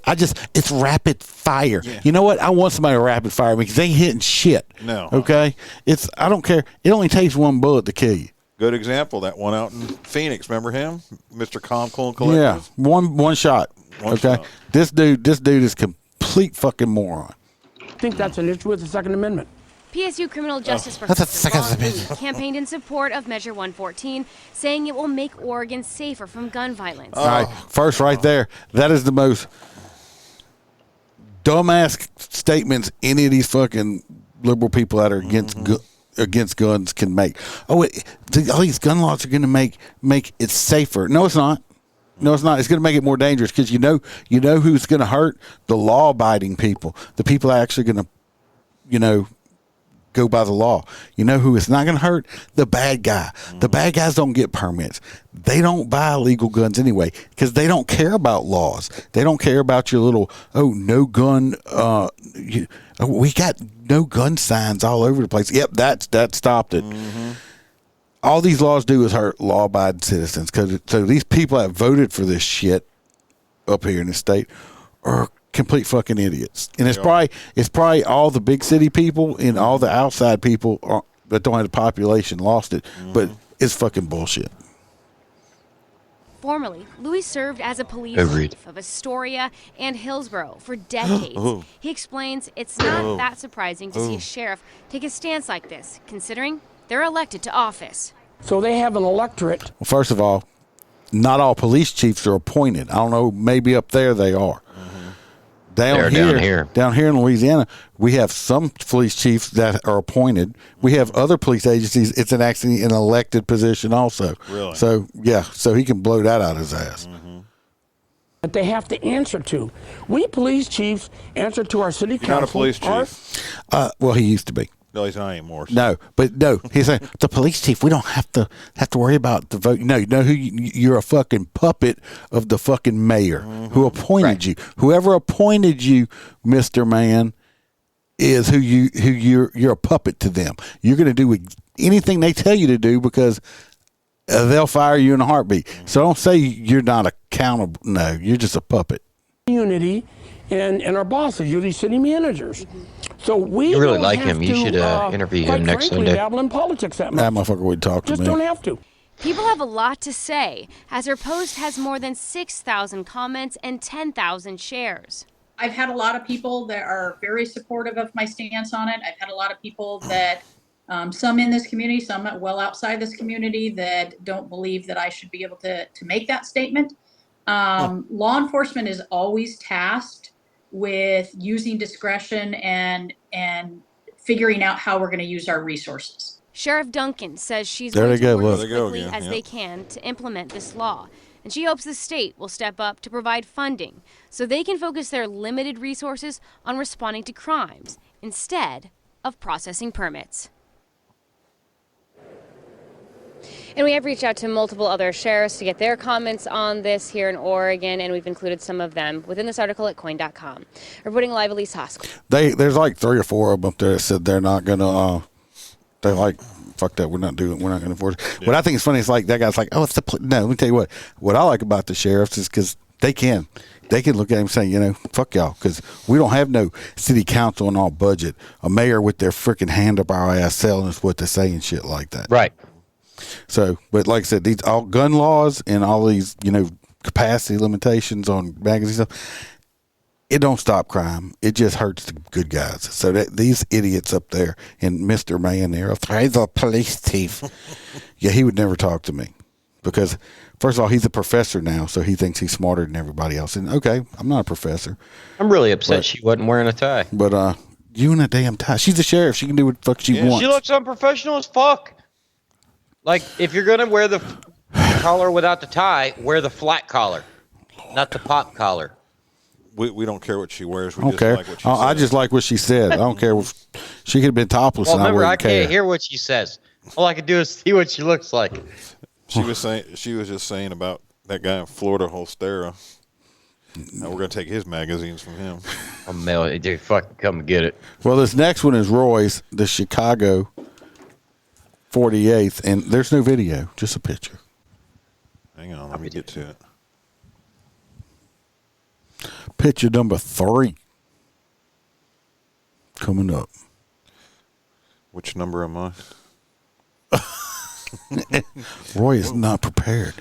It's rapid fire. Yeah. You know what? I want somebody to rapid fire me because they ain't hitting shit. No. Okay? I don't care. It only takes one bullet to kill you. Good example, that one out in Phoenix. Remember him? Mr. Calm, Cool, and Collective? Yeah. One shot. One okay? shot. This dude is complete fucking moron. I think that's an issue with the Second Amendment. PSU criminal justice That's professor campaigned in support of Measure 114, saying it will make Oregon safer from gun violence. All right, first right there, that is the most dumbass statements any of these fucking liberal people that are against against guns can make. All these gun laws are going to make it safer. No, it's not. No, it's not. It's going to make it more dangerous because you know who's going to hurt? The law-abiding people, the people that are actually going to, go by the law. You know who it's not going to hurt? The bad guy. The bad guys don't get permits. They don't buy illegal guns anyway because they don't care about laws. They don't care about your little, no gun. We got no gun signs all over the place. Yep, that stopped it. All these laws do is hurt law-abiding citizens so these people that voted for this shit up here in the state are complete fucking idiots. And it's probably all the big city people and all the outside people that don't have the population lost it. But it's fucking bullshit. Formerly, Louis served as a police chief of Astoria and Hillsborough for decades. He explains it's not that surprising to see a sheriff take a stance like this, considering they're elected to office. So they have an electorate. Well, first of all, not all police chiefs are appointed. I don't know, maybe up there they are. Down here in Louisiana, we have some police chiefs that are appointed. We have other police agencies. It's actually an elected position also. Really? So, so he can blow that out of his ass. That they have to answer to. We police chiefs answer to our city council. Not a police chief. Well, he used to be. No, he's not anymore. So. No. He's saying the police chief. We don't have to worry about the vote. No, you know who you're a fucking puppet of the fucking mayor who appointed you. Whoever appointed you, Mr. Man, is who you're a puppet to them. You're going to do anything they tell you to do because they'll fire you in a heartbeat. So don't say you're not accountable. No, you're just a puppet. Unity and our bosses, you're these city managers. So we really don't like have him. You to, should interview him next frankly, Sunday. Dabble in politics that much. That motherfucker would talk to me. Just don't have to. People have a lot to say, as her post has more than 6,000 comments and 10,000 shares. I've had a lot of people that are very supportive of my stance on it. I've had a lot of people that, some in this community, some well outside this community, that don't believe that I should be able to make that statement. Law enforcement is always tasked with using discretion and figuring out how we're going to use our resources. Sheriff Duncan says she's going to work as quickly as they can to implement this law. And she hopes the state will step up to provide funding so they can focus their limited resources on responding to crimes instead of processing permits. And we have reached out to multiple other sheriffs to get their comments on this here in Oregon, and we've included some of them within this article at coin.com. Reporting live, Elise Hoskell. There's like 3 or 4 of them up there that said they're not going to, they're like, fuck that, we're not going to enforce it. Yeah. What I think is funny is like, that guy's like, no, let me tell you what I like about the sheriffs is because they can look at him and say, fuck y'all, because we don't have no city council in our budget, a mayor with their freaking hand up our ass telling us what to say and shit like that. Right. So, but like I said, these all gun laws and all these, capacity limitations on magazines stuff, it don't stop crime. It just hurts the good guys. So that these idiots up there and Mr. Man there, he's a police chief. Yeah, he would never talk to me because, first of all, he's a professor now, so he thinks he's smarter than everybody else. And okay, I'm not a professor. I'm really upset she wasn't wearing a tie. But you in a damn tie. She's a sheriff. She can do what the fuck she wants. She looks unprofessional as fuck. Like, if you're going to wear the collar without the tie, wear the flat collar, not the pop collar. We don't care what she wears. We don't care. Like what she said. I just like what she said. I don't care. She could have been topless Well, and remember, I wouldn't can't hear what she says. All I can do is see what she looks like. She was just saying about that guy in Florida, Holstera. Now we're going to take his magazines from him. I'll mail it. Dude, fucking come and get it. Well, this next one is Roy's, the Chicago 48th, and there's no video, just a picture. Hang on, let me get to it. Picture number 3 coming up. Which number am I? Roy is not prepared.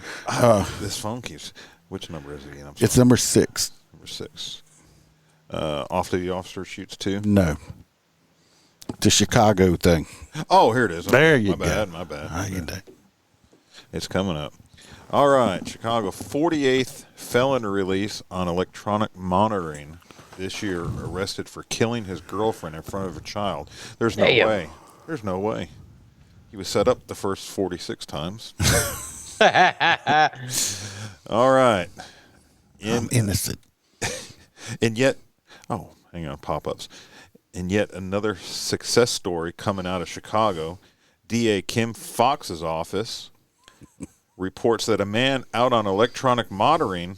This phone keeps. Which number is it again? It's number 6. Number 6. Off the officer shoots 2? No. The Chicago thing. Oh, here it is. There you go. My bad. It's coming up. All right. Chicago 48th felon release on electronic monitoring this year, arrested for killing his girlfriend in front of a child. There's no way. There's no way. He was set up the first 46 times. All right. I'm innocent. And yet, hang on, pop-ups. And yet another success story coming out of Chicago. DA Kim Fox's office reports that a man out on electronic monitoring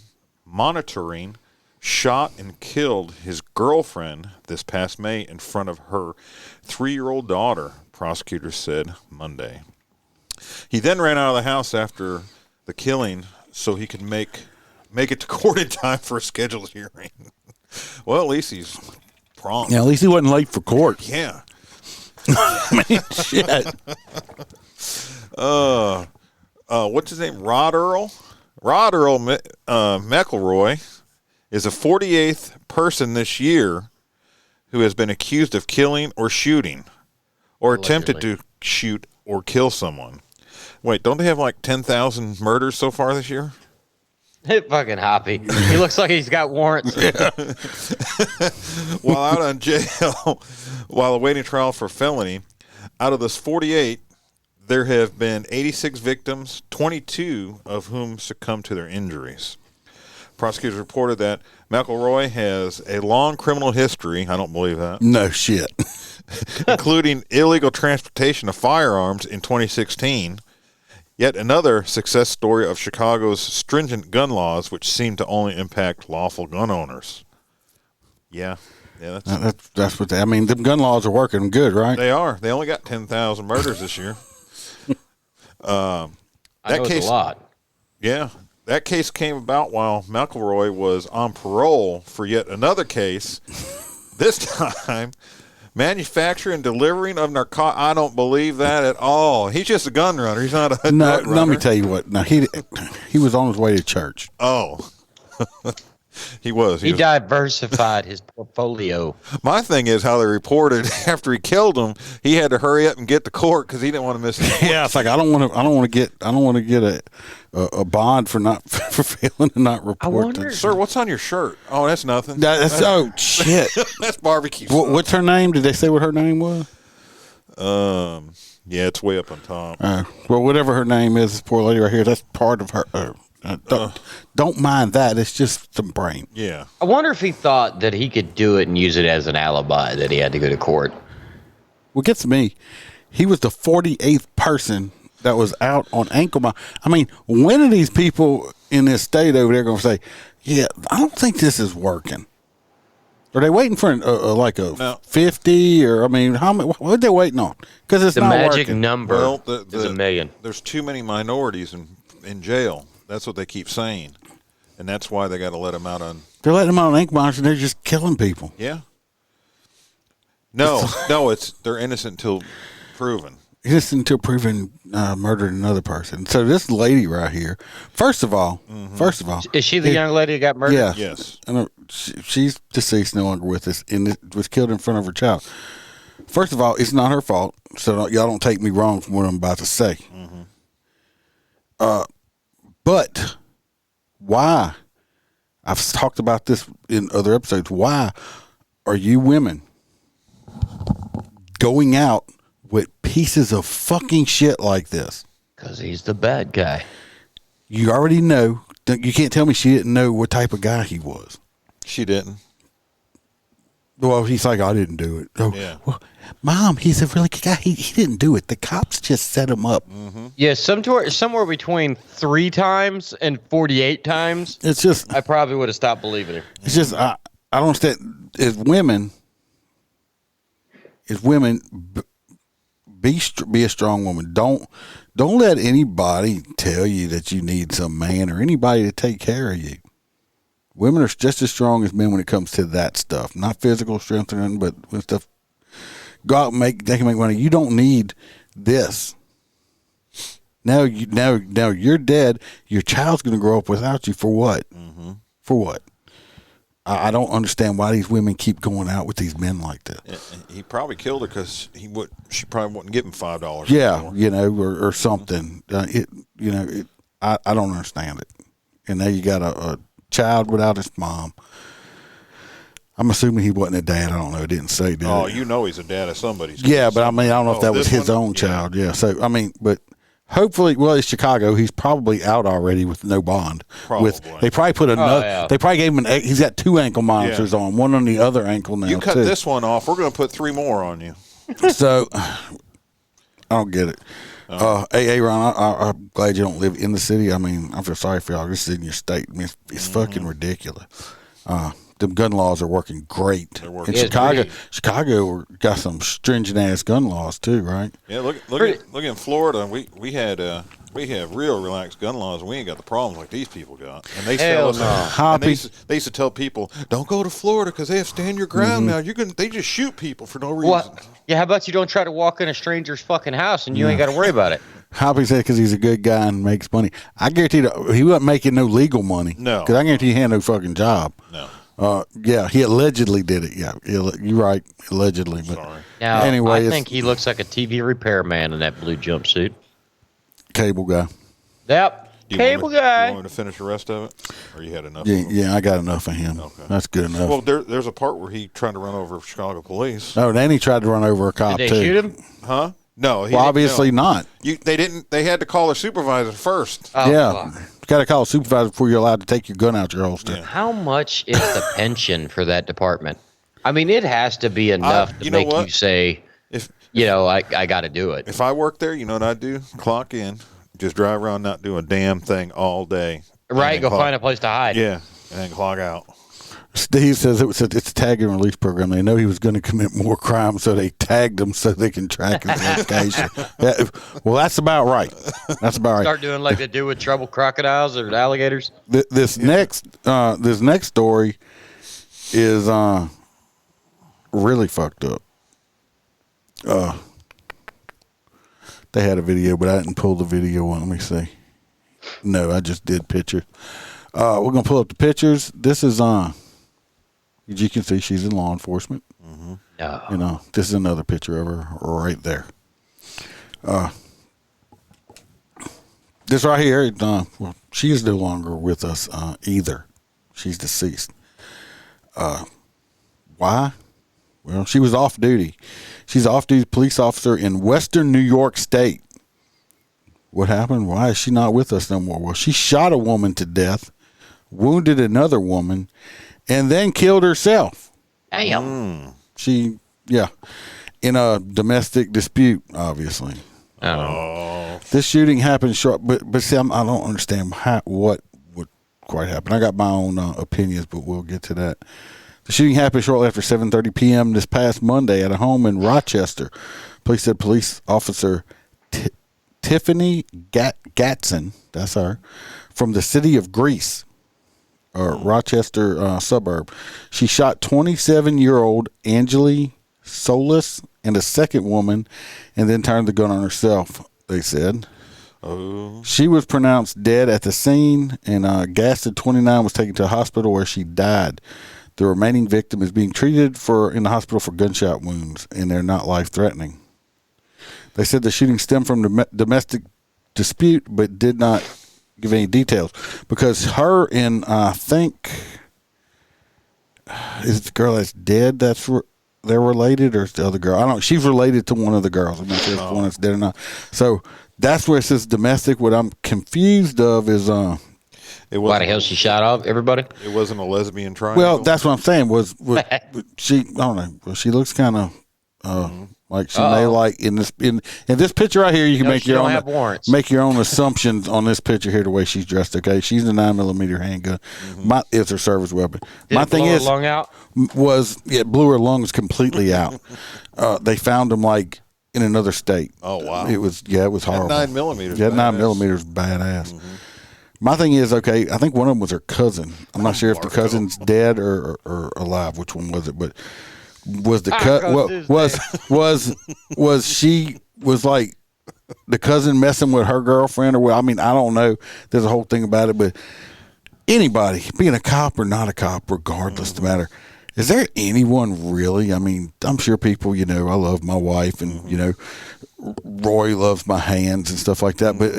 shot and killed his girlfriend this past May in front of her 3-year-old daughter, prosecutors said Monday. He then ran out of the house after the killing so he could make it to court in time for a scheduled hearing. Well, at least he's prompt. Yeah, at least he wasn't late for court. Yeah. Man, shit. What's his name? Rod Earl? Rod Earl McElroy is the 48th person this year who has been accused of killing or shooting or attempted to shoot or kill someone. Wait, don't they have like 10,000 murders so far this year? Fucking Hoppy. He looks like he's got warrants. While out on jail, while awaiting trial for felony, out of those 48, there have been 86 victims, 22 of whom succumbed to their injuries. Prosecutors reported that McElroy has a long criminal history. I don't believe that. No shit. Including illegal transportation of firearms in 2016. Yet another success story of Chicago's stringent gun laws, which seem to only impact lawful gun owners. Yeah, that's what I mean. Them gun laws are working good, right? They are. They only got 10,000 murders this year. I know it's a lot. Yeah, that case came about while McElroy was on parole for yet another case. This time, manufacturing and delivering of narcotics. I don't believe that at all. He's just a gun runner. He's not a drug runner. Let me tell you what. Now he was on his way to church. Oh, he was. He diversified his portfolio. My thing is how they reported after he killed him, he had to hurry up and get to court because he didn't want to miss it. Yeah, it's like I don't want to get a bond for failing to not report. Sir, what's on your shirt? Oh, that's nothing. Oh shit. That's barbecue. What's her name? Did they say what her name was? Yeah, it's way up on top. Well, whatever her name is, this poor lady right here. That's part of her. Don't mind that. It's just some brain. Yeah. I wonder if he thought that he could do it and use it as an alibi that he had to go to court. What gets me, he was the 48th person that was out on ankle monitor. I mean, when are these people in this state over there going to say, yeah, I don't think this is working? Are they waiting for a 50 or, I mean, what are they waiting on? Because it's the not magic working. number is 1 million. There's too many minorities in jail. That's what they keep saying. And that's why they got to let them out on. They're letting them out on ankle monitors and they're just killing people. Yeah. No, they're innocent until proven. Innocent until proven murdered another person. So this lady right here, first of all, is she the young lady who got murdered? Yeah. Yes. She's deceased, no longer with us, and was killed in front of her child. First of all, it's not her fault, so y'all don't take me wrong from what I'm about to say. But why? I've talked about this in other episodes. Why are you women going out with pieces of fucking shit like this? Because he's the bad guy. You already know. You can't tell me she didn't know what type of guy he was. She didn't. Well, he's like, I didn't do it. Oh, yeah. Well, Mom, he's a really good guy. He didn't do it. The cops just set him up. Yeah, somewhere between 3 times and 48 times. It's just, I probably would have stopped believing him. It's just, I don't understand. As women, be a strong woman. Don't let anybody tell you that you need some man or anybody to take care of you. Women are just as strong as men when it comes to that stuff. Not physical strength or nothing, but when stuff. Go out and they can make money. You don't need this. Now you're dead. Your child's going to grow up without you for what? For what? I don't understand why these women keep going out with these men like this. He probably killed her because she probably wouldn't give him $5. Yeah, or something. I don't understand it. And now you got a child without his mom. I'm assuming he wasn't a dad. I don't know. It didn't say, did Oh, it? you know he's a dad of somebody's. Yeah, but I mean, I don't know if that was this his one? own child. Yeah. So, I mean, but hopefully, well, it's Chicago. He's probably out already with no bond. Probably. They probably put another. yeah. They probably gave him he's got 2 ankle monitors on, one on the other ankle now. You cut too. this one off. We're going to put 3 more on you. So, I don't get it. Hey, Ron, I'm glad you don't live in the city. I mean, I feel sorry for y'all. This is in your state. I mean, it's fucking ridiculous. Them gun laws are working great. In Chicago got some stringent ass gun laws too, right? Yeah, look in Florida. We have real relaxed gun laws, and we ain't got the problems like these people got. And they tell us, and they used to tell people, don't go to Florida because they have stand your ground now. They just shoot people for no reason. What? Yeah, how about you don't try to walk in a stranger's fucking house and you ain't got to worry about it? Hoppy said because he's a good guy and makes money. I guarantee he wasn't making no legal money. No, because I guarantee he had no fucking job. No. Yeah, he allegedly did it. Yeah, you're right, allegedly. But Now, anyway, I think he looks like a TV repairman in that blue jumpsuit. Cable guy. Yep. Cable guy. You want me to finish the rest of it, or you had enough? Yeah, I got enough of him. Okay. That's good enough. Well, there's a part where he tried to run over Chicago police. Oh, then he tried to run over a cop Did too. they shoot him? Huh? No, well, obviously not. They didn't. They had to call their supervisor first. Oh, yeah, you got to call a supervisor before you're allowed to take your gun out your holster. Yeah. How much is the pension for that department? I mean, it has to be enough to make you say, I got to do it. If I worked there, you know what I'd do? Clock in, just drive around, not do a damn thing all day. Right, go find a place to hide. Yeah, and then clock out. Steve says it's a tag and release program. They know he was going to commit more crimes, so they tagged him so they can track his location. Well, that's about right. That's about right. Start doing like they do with trouble crocodiles or alligators. This next story is really fucked up. They had a video, but I didn't pull the video on. Let me see. No, I just did pictures. We're gonna pull up the pictures. This is as you can see, she's in law enforcement. Mm-hmm. You know, this is another picture of her right there. This right here, well, she is no longer with us either. She's deceased. Why? Well, she was off duty. She's an off-duty police officer in Western New York State. What happened? Why is she not with us no more? Well, she shot a woman to death, wounded another woman, and then killed herself. Damn. She, in a domestic dispute, obviously. Oh. This shooting happened short, but see, I don't understand what would quite happen. I got my own opinions, but we'll get to that. The shooting happened shortly after 7:30 p.m. this past Monday at a home in Rochester. Police said police officer Tiffany Gatson, that's her, from the city of Greece, or Rochester suburb. She shot 27-year-old Angeli Solis and a second woman and then turned the gun on herself, they said. Oh. She was pronounced dead at the scene, and Gaston, 29, was taken to a hospital where she died. The remaining victim is being treated in the hospital for gunshot wounds, and they're not life-threatening. They said the shooting stemmed from the domestic dispute, but did not give any details. Because her and I think, is it the girl that's dead they're related, or is the other girl? I don't know. She's related to one of the girls. I'm not sure if the one that's dead or not. So that's where it says domestic. What I'm confused of is why the hell she shot off everybody? It wasn't a lesbian triangle. Well, that's what I'm saying. Was she? I don't know. Well, she looks kind of like she may like in this picture right here. You can make your own assumptions on this picture here. The way she's dressed. Okay, she's a 9mm handgun. It's her service weapon. My thing is, lung out? Blew her lungs completely out. They found them like in another state. Oh wow! It was horrible. 9mm. Yeah, 9mm badass. My thing is, okay, I think one of them was her cousin. I'm not sure if the cousin's dead or alive. Which one was it? But was the was she like the cousin messing with her girlfriend or what? I mean, I don't know. There's a whole thing about it, but anybody being a cop or not a cop, regardless, the matter. Is there anyone really? I mean, I'm sure people, I love my wife and, Roy loves my hands and stuff like that. But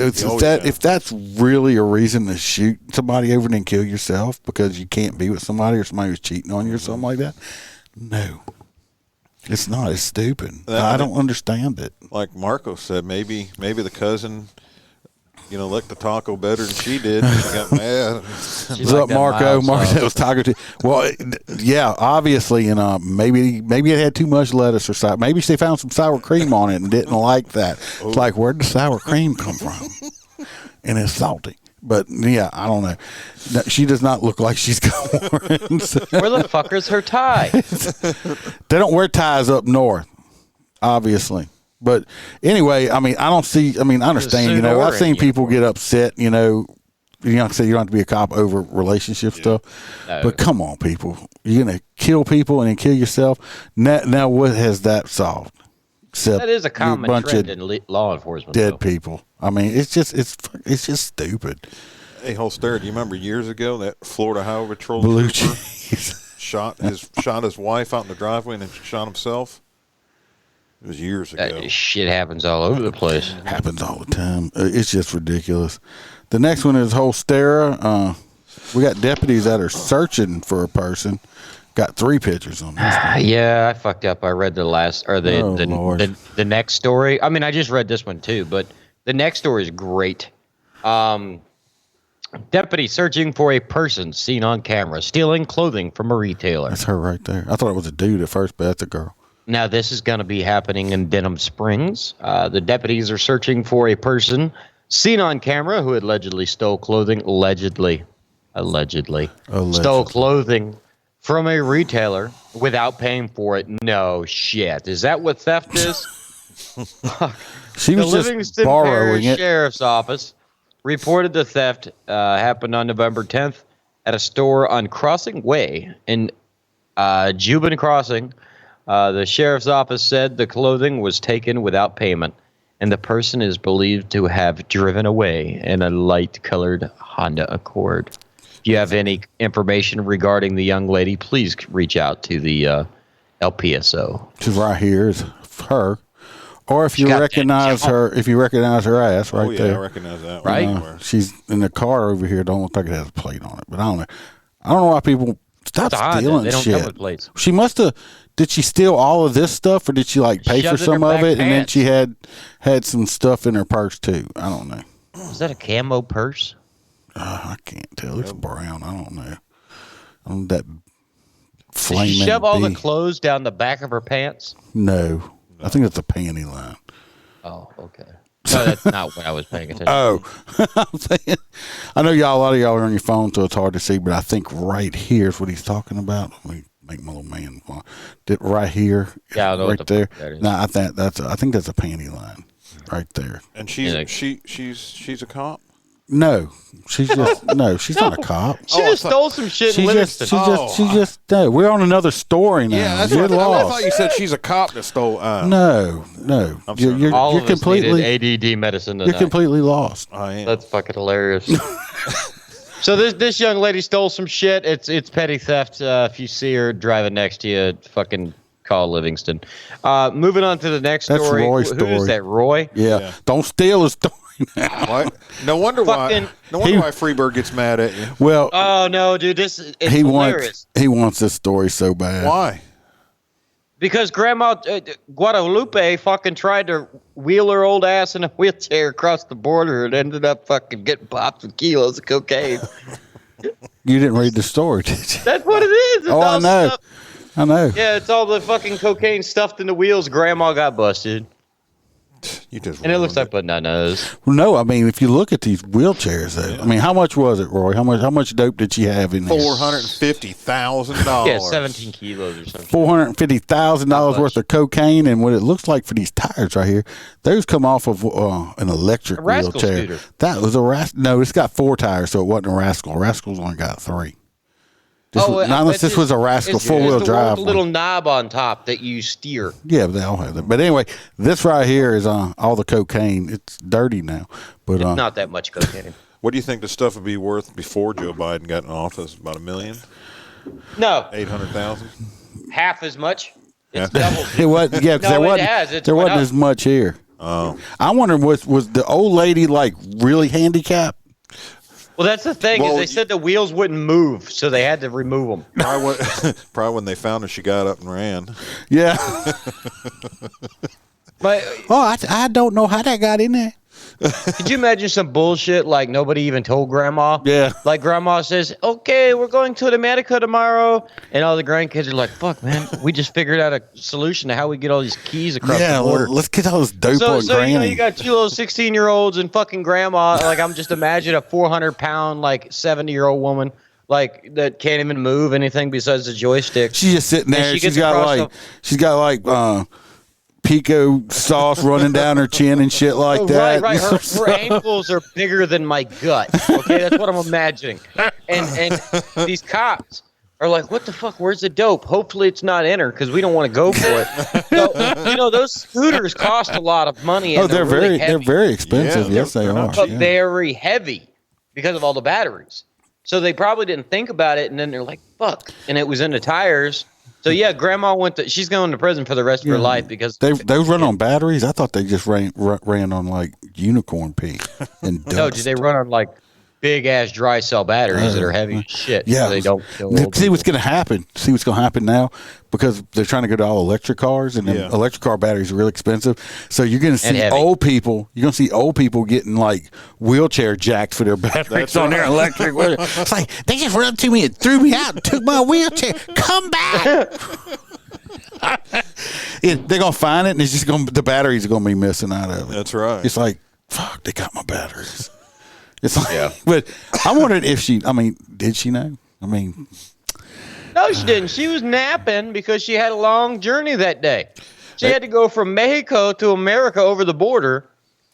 if that's really a reason to shoot somebody over and then kill yourself because you can't be with somebody or somebody who's cheating on you or something like that, no. It's not. It's stupid. I don't understand it. Like Marco said, maybe the cousin, licked the taco better than she did. She got mad. What's up, Marco? Marco said it was taco too. Well, yeah, obviously, maybe it had too much lettuce or something. Maybe they found some sour cream on it and didn't like that. It's like, where'd the sour cream come from? And it's salty. But yeah, I don't know. No, she does not look like she's going. Where the fuck is her tie? They don't wear ties up north, obviously. But anyway, I mean, I understand. I've seen people get upset. You don't have to be a cop over relationship stuff. No. But come on, people, you're gonna kill people and then kill yourself. Now what has that solved? Except that is a common trend in law enforcement. Dead people. I mean, it's just stupid. Hey, Holster, do you remember years ago that Florida Highway Patrol trooper shot his wife out in the driveway and then shot himself? It was years ago. That shit happens all over the place. Happens all the time. It's just ridiculous. The next one is Holstera. We got deputies that are searching for a person. Got 3 pictures on this one. Yeah, I fucked up. I read the next story. I mean, I just read this one too, but the next story is great. Deputy searching for a person seen on camera stealing clothing from a retailer. That's her right there. I thought it was a dude at first, but that's a girl. Now, this is going to be happening in Denham Springs. The deputies are searching for a person seen on camera who allegedly stole clothing. Allegedly. Stole clothing from a retailer without paying for it. No shit. Is that what theft is? She was the Livingston Parish Sheriff's Office reported the theft happened on November 10th at a store on Crossing Way in Juban Crossing. The sheriff's office said the clothing was taken without payment, and the person is believed to have driven away in a light-colored Honda Accord. If you have any information regarding the young lady, please reach out to the LPSO. She's right here. Is her. Or if you recognize her ass right there. I recognize that one. Right? She's in the car over here. Don't look like it has a plate on it. But I don't know. I don't know why people stop stealing they don't shit. Come with plates. She must have. Did she steal all of this stuff, or did she pay for some of it, and then she had some stuff in her purse too? I don't know. Is that a camo purse? I can't tell. It's brown. I don't know. That flaming. Did she shove all the clothes down the back of her pants? No. I think that's a panty line. Oh, okay. No, that's not what I was paying attention to. I know a lot of y'all are on your phone, so it's hard to see, but I think right here is what he's talking about. Let me make my little man. Right here. Yeah, I know right what there. That is. No, I think that's a panty line right there. And she's a cop? No, she's just she's not a cop. She just stole some shit in Livingston. We're on another story now. Yeah, that's You're lost. I thought you said she's a cop that stole. No. All you're of completely us needed ADD medicine tonight. You're completely lost. I am. That's fucking hilarious. So this young lady stole some shit. It's petty theft. If you see her driving next to you, fucking call Livingston. Moving on to the next story. That's Roy's story. Who is that, Roy? Yeah. Don't steal his story. What? No wonder why Freebird gets mad at you. Well, oh no, dude, it's hilarious. He wants this story so bad. Why? Because Grandma Guadalupe fucking tried to wheel her old ass in a wheelchair across the border and ended up fucking getting popped with kilos of cocaine. You didn't read the story, did you? That's what it is. It's I know. I know. Yeah, it's all the fucking cocaine stuffed in the wheels. Grandma got busted. And it looks like bananas. Well, no, I mean, if you look at these wheelchairs, though, I mean, how much was it, Roy? How much dope did she have in there? $450,000. Yeah, 17 kilos or something. $450,000 worth of cocaine, and what it looks like for these tires right here, those come off of an electric wheelchair. Scooter. That was a Rascal. No, it's got 4 tires, so it wasn't a Rascal. Rascal's only got 3. This was a Rascal four-wheel drive. It's the little knob on top that you steer. Yeah, they all have that. But anyway, this right here is all the cocaine. It's dirty now, but it's not that much cocaine. What do you think the stuff would be worth before Joe Biden got in office? About $1 million? No. 800,000. Half as much. It's doubled. It was, yeah, because there wasn't as much here. Oh. I wonder, was the old lady like really handicapped? Well, that's the thing, is they said the wheels wouldn't move, so they had to remove them. Probably when they found her, she got up and ran. Yeah. But I don't know how that got in there. could you imagine some bullshit like nobody even told Grandma? Yeah. Like Grandma says, okay, we're going to America tomorrow. And all the grandkids are like, fuck, man, we just figured out a solution to how we get all these keys across the border. Let's get all this dope on So Granny. you got two little 16-year-olds and fucking Grandma. Like, I'm just imagine a 400-pound, like, 70-year-old woman, like, that can't even move anything besides the joystick. She's just sitting there. She's got like pico sauce running down her chin and shit like that. Right. Her ankles are bigger than my gut. Okay, that's what I'm imagining. And these cops are like, what the fuck? Where's the dope? Hopefully it's not in her because we don't want to go for it. So, those scooters cost a lot of money. And they're very expensive. Yeah, yes, they are. But very heavy because of all the batteries. So they probably didn't think about it, and then they're like, fuck. And it was in the tires. So, yeah, Grandma she's going to prison for the rest of her life because... They run on batteries? I thought they just ran on, like, unicorn pee and dust. No, they run on, like, big-ass dry cell batteries that are heavy as shit. Yeah. So they don't kill old See what's going to happen. See what's going to happen now because they're trying to go to all electric cars, and electric car batteries are really expensive. So you're going to see old people. You're going to see old people getting, like, wheelchair jacked for their batteries on their electric. It's like, they just run up to me and threw me out and took my wheelchair. Come back. They're going to find it, and the batteries are going to be missing out of it. That's right. It's like, fuck, they got my batteries. It's like, but I wondered did she know? No, she didn't. She was napping because she had a long journey that day. She had to go from Mexico to America over the border,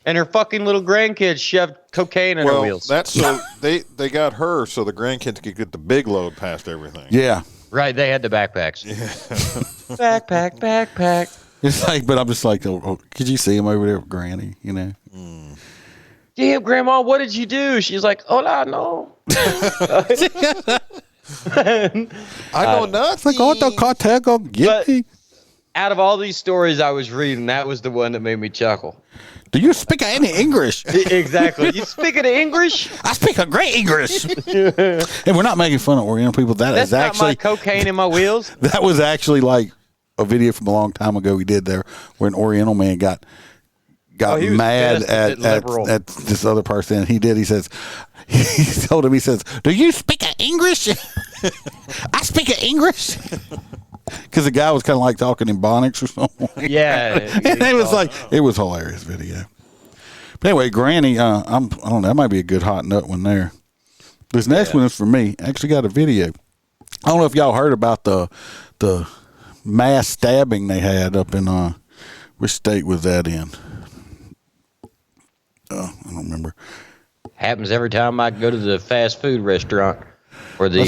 and her fucking little grandkids shoved cocaine in her wheels. That's so they got her so the grandkids could get the big load past everything. Yeah. Right, they had the backpacks. Yeah. Backpack. It's like, but I'm just like, could you see him over there with Granny, Damn, Grandma, what did you do? She's like, hola, no. I know nothing. But out of all these stories I was reading, that was the one that made me chuckle. Do you speak any English? Exactly. You speak any English? I speak a great English. And we're not making fun of Oriental people. That's not my cocaine in my wheels. That was actually like a video from a long time ago we did there where an Oriental man got mad at this other person. He told him, he says, do you speak English? I speak English. Because the guy was kind of like talking in Bonics or something. Yeah. And it was like, it was a hilarious video. But anyway, Granny, I don't know, that might be a good hot nut one there. This next one is for me. Actually got a video. I don't know if y'all heard about the mass stabbing they had up in, which state was that in? I don't remember. Happens every time I go to the fast food restaurant or the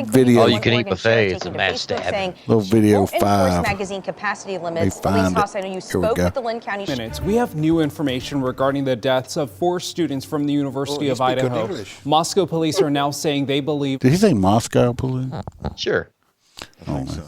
video. All you can eat buffet. It's a mass stabbing. Little video 5. Magazine capacity limits. Elise Haas, I know you spoke with the Lynn County. We have new information regarding the deaths of 4 students from the University of Idaho. Moscow police are now saying they believe. Did he say Moscow police? Sure. I think so.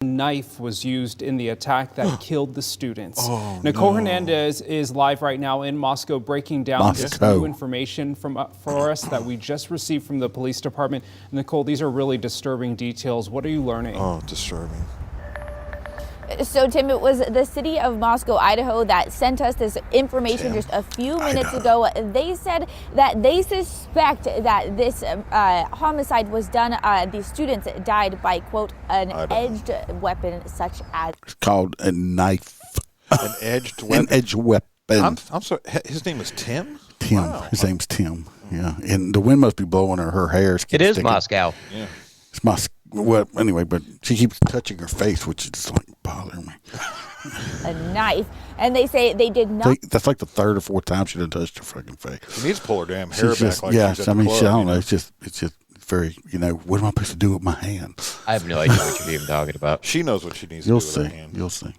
Knife was used in the attack that killed the students. Nicole Hernandez is live right now in Moscow breaking down this new information for us that we just received from the police department. Nicole, these are really disturbing details. What are you learning? Oh, disturbing. So, Tim, it was the city of Moscow, Idaho, that sent us this information just a few minutes ago. They said that they suspect that this homicide was done. The students died by, quote, an edged weapon such as... It's called a knife. An edged weapon? An edged weapon. I'm sorry. His name is Tim? Tim. Wow. His name's Tim. Yeah. And the wind must be blowing her hair. It is sticking. Moscow. Yeah. It's Moscow. Well, anyway, but she keeps touching her face, which is like bothering me. A knife, and they say they did not. That's like the 3rd or 4th time she done touched her fucking face. She needs to pull her damn hair back. Just, like yeah, she's at the club, I don't know. It's just very, what am I supposed to do with my hand? I have no idea what you're even talking about. She knows what she needs to do with her hand. You'll see.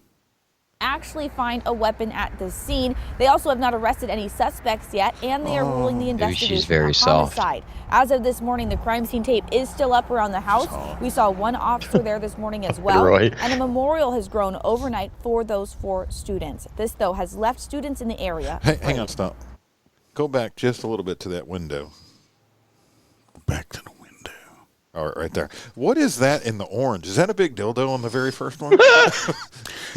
actually find a weapon at the scene. They also have not arrested any suspects yet, and they are ruling the investigation she's very a soft. homicide. As of this morning, the crime scene tape is still up around the house. We saw one officer there this morning as well, and a memorial has grown overnight for those 4 students. This, though, has left students in the area. Hey, hang on, stop. Go back just a little bit to that window. Back to the window. All right, right there. What is that in the orange? Is that a big dildo on the very first one?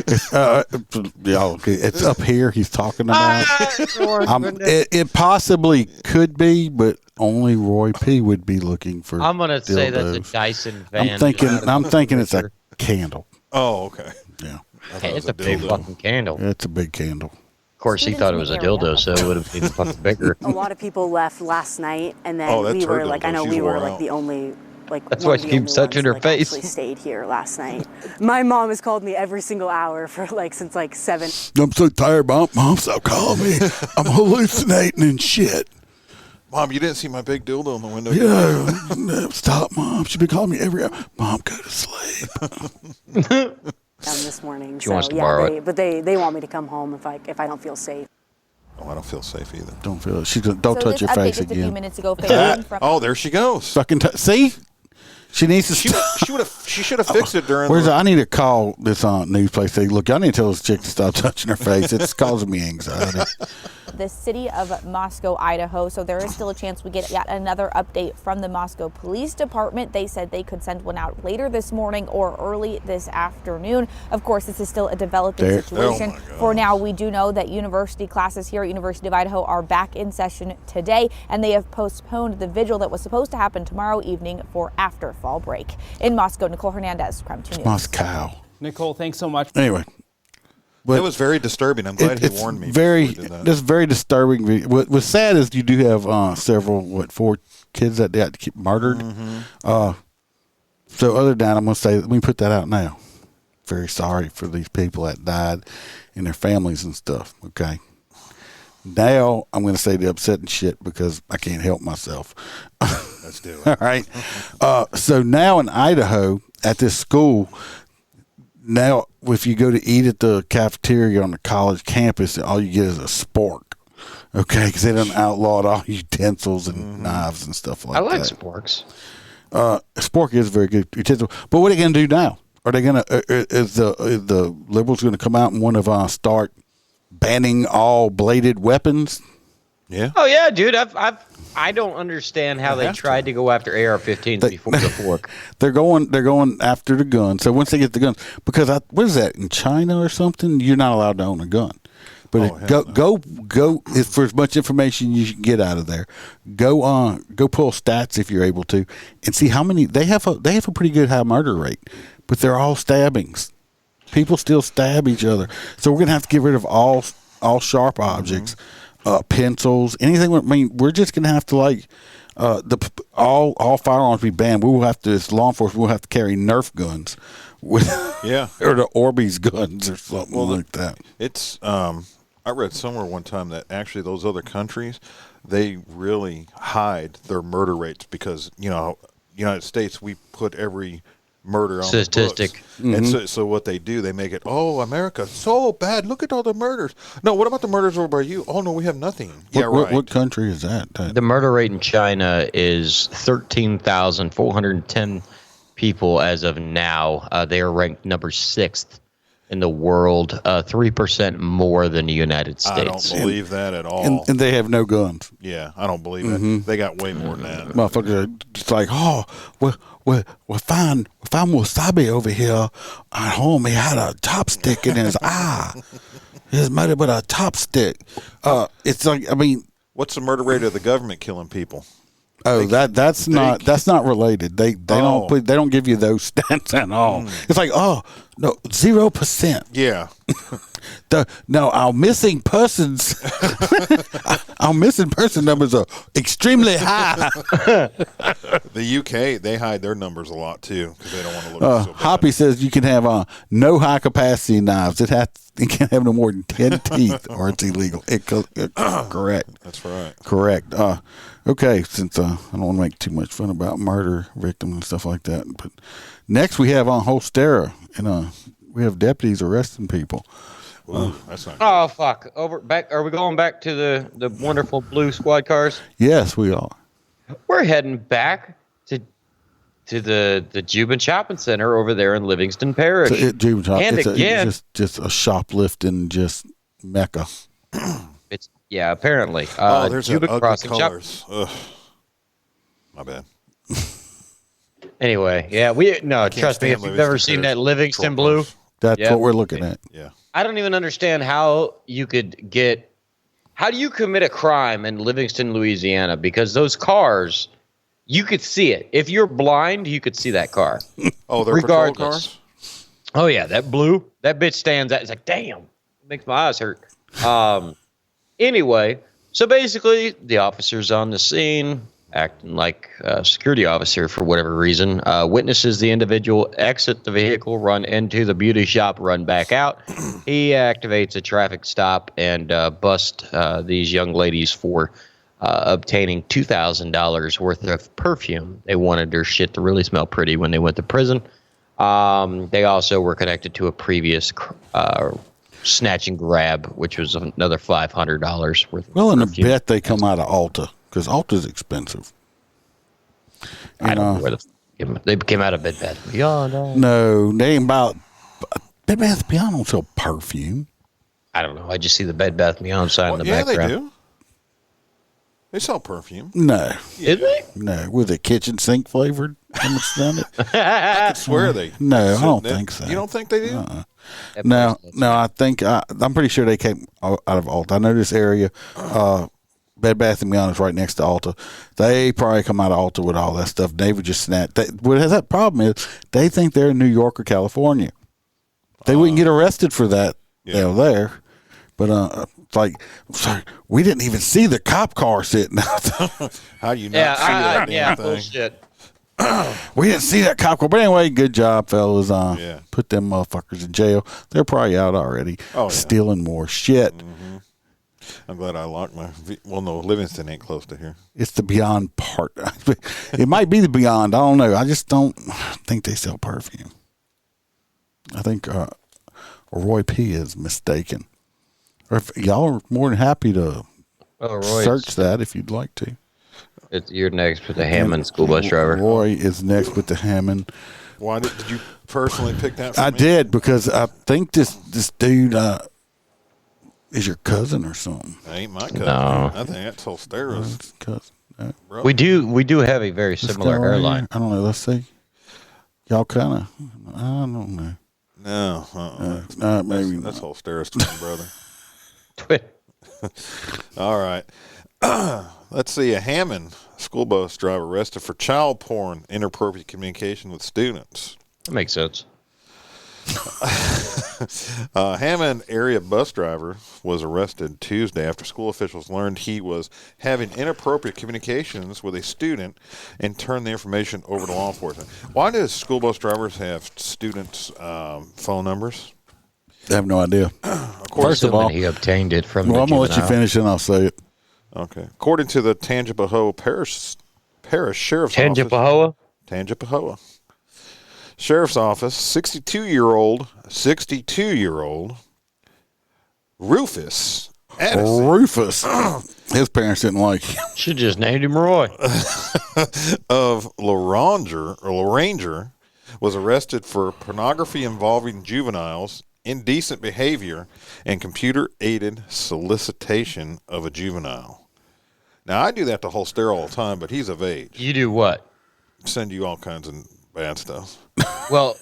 It's up here he's talking about. It possibly could be, but only Roy P. would be looking for I'm going to say that's a dildos. Dyson fan. I'm thinking it's a candle. Oh, okay. Yeah. Hey, it's a big fucking candle. It's a big candle. Of course, he thought it was a dildo, so it would have been fucking bigger. A lot of people left last night, and then we were like, I know we were like the only, like, that's why she keeps touching her face. Actually stayed here last night. My mom has called me every single hour for like since like 7. I'm so tired, Mom. Stop calling me. I'm hallucinating and shit. Mom, you didn't see my big dildo in the window? Yeah. Stop, Mom. She'd be calling me every hour. Mom, go to sleep. This morning. She wants to borrow it. But they want me to come home if I don't feel safe. Oh, I don't feel safe either. Don't feel it. Don't touch your face again. A few minutes ago, oh, there she goes. Fucking see, she needs to. She should have fixed it during. I need to call this news place. Say, look, I need to tell this chick to stop touching her face. It's causing me anxiety. The city of Moscow, Idaho. So there is still a chance we get yet another update from the Moscow Police Department. They said they could send one out later this morning or early this afternoon. Of course, this is still a developing situation. For now, we do know that university classes here at University of Idaho are back in session today, and they have postponed the vigil that was supposed to happen tomorrow evening for after fall break. In Moscow, Nicole Hernandez, Crime 2 News. Moscow. Nicole, thanks so much. Anyway. It was very disturbing. I'm glad he warned me. It's very disturbing. What's sad is you do have several, 4 kids that got murdered. Mm-hmm. So other than that, I'm going to say, let me put that out now. Very sorry for these people that died and their families and stuff. Okay. Now I'm going to say the upsetting shit because I can't help myself. Let's do it. All right. So now in Idaho at this school, now, if you go to eat at the cafeteria on the college campus, all you get is a spork, okay? Because they done outlawed all utensils and knives and stuff like that. I like sporks. Spork is a very good utensil. But what are they going to do now? Are they going to? Is the liberals going to come out and want to start banning all bladed weapons? Yeah. Oh yeah, dude. I don't understand how they tried to go after AR-15s before the fork. They're going after the gun. So once they get the guns, because what is that in China or something? You're not allowed to own a gun. But go for as much information you can get out of there. Go pull stats if you're able to, and see how many they have. They have a pretty good high murder rate, but they're all stabbings. People still stab each other, so we're gonna have to get rid of all sharp objects. Pencils, anything. I mean, we're just gonna have to all firearms be banned. We will have to, as law enforcement, we'll have to carry Nerf guns, or the Orbeez guns or something like that. It's I read somewhere one time that actually those other countries, they really hide their murder rates because United States, we put every murder on statistic. The books. And so what they do, they make it, America, so bad. Look at all the murders. No, what about the murders over by you? Oh, no, we have nothing. What country is that? The murder rate in China is 13,410 people as of now. They are ranked number 6th in the world, 3% more than the United States. I don't believe that at all. And they have no guns. Yeah, I don't believe it. They got way more than that. Motherfuckers are just like, we find Wasabi over here at home. He had a chopstick in his eye. He was murdered with a chopstick. It's like, I mean, what's the murder rate of the government killing people? Oh, that's not related. They don't give you those stats at all. It's like, 0%. Yeah. Our missing persons, our missing person numbers are extremely high. The UK, they hide their numbers a lot too because they don't want to look so bad. Hoppy says you can have no high capacity knives. It can't have no more than 10 teeth, or it's illegal. Correct. That's right. Correct. Okay, since I don't want to make too much fun about murder victims and stuff like that, but next we have on Holstera, and we have deputies arresting people. Ooh, that's not. Oh fuck! Are we going back to the wonderful blue squad cars? Yes, we are. We're heading back to the Jubin Shopping Center over there in Livingston Parish. And again, just a shoplifting mecca. It's apparently. There's Jubin ugly Crossing colors. Ugh. My bad. Anyway, trust me, if you've never seen that Livingston blue, that's what we're looking at. Yeah. I don't even understand how do you commit a crime in Livingston, Louisiana? Because those cars, you could see it. If you're blind, you could see that car. Oh, they're patrol cars? Oh, yeah, that blue, that bitch stands out. It's like, damn, it makes my eyes hurt. Anyway, so basically, the officer's on the scene, acting like a security officer for whatever reason, witnesses the individual exit the vehicle, run into the beauty shop, run back out. He activates a traffic stop and busts these young ladies for obtaining $2,000 worth of perfume. They wanted their shit to really smell pretty when they went to prison. They also were connected to a previous snatch and grab, which was another $500 worth of Well, perfume. and I bet they come out of Alta, because Alta's expensive. I don't know where they came out of Bed Bath & Beyond. No, they ain't about Bed Bath & Beyond don't sell perfume. I don't know. I just see the Bed Bath & Beyond sign in the Yeah, background. they do. They sell perfume. No. Is they? No. Was it kitchen sink flavored? How much done it? I could swear they. No, I don't think so. You don't think they do? No, I think I'm pretty sure they came out of Alta. I know this area. Bed Bath & Beyond is right next to Alta. They probably come out of Alta with all that stuff. They would just snatch. That problem is they think they're in New York or California. They wouldn't get arrested for that there. But it's like, sorry, we didn't even see the cop car sitting out there. How you not see that damn thing? Bullshit. We didn't see that cop car. But anyway, good job, fellas. Put them motherfuckers in jail. They're probably out already. Stealing more shit. Mm-hmm. I'm glad I locked my. Well, no, Livingston ain't close to here. It's the Beyond part. It might be the Beyond. I don't know. I just don't think they sell perfume. I think Roy P. is mistaken. Or if y'all are more than happy to search that if you'd like to. You're next with the Hammond school bus driver. Roy is next with the Hammond. Why did you personally pick that for I me? did, because I think this dude is your cousin or something. That ain't my cousin. No. I think that's Holstera's cousin. brother. We do have a very similar airline. I don't know. Let's see. Y'all kind of. I don't know. No. Maybe that's Holstera's twin brother. Twin. All right. Let's see. A Hammond school bus driver arrested for child porn, inappropriate communication with students. That makes sense. Hammond area bus driver was arrested Tuesday after school officials learned he was having inappropriate communications with a student and turned the information over to law enforcement. Why do school bus drivers have students' phone numbers? I have no idea. First of all, he obtained it from. Well, I'm gonna let you finish and I'll say it. Okay. According to the Tangipahoa Parish Sheriff's Tangipahoa? Tangipahoa Sheriff's Office, 62-year-old Rufus Addison. Rufus. His parents didn't like him. Should just named him Roy. Of Loranger was arrested for pornography involving juveniles, indecent behavior, and computer-aided solicitation of a juvenile. Now, I do that to Holster all the time, but he's of age. You do what? Send you all kinds of bad stuff. Well,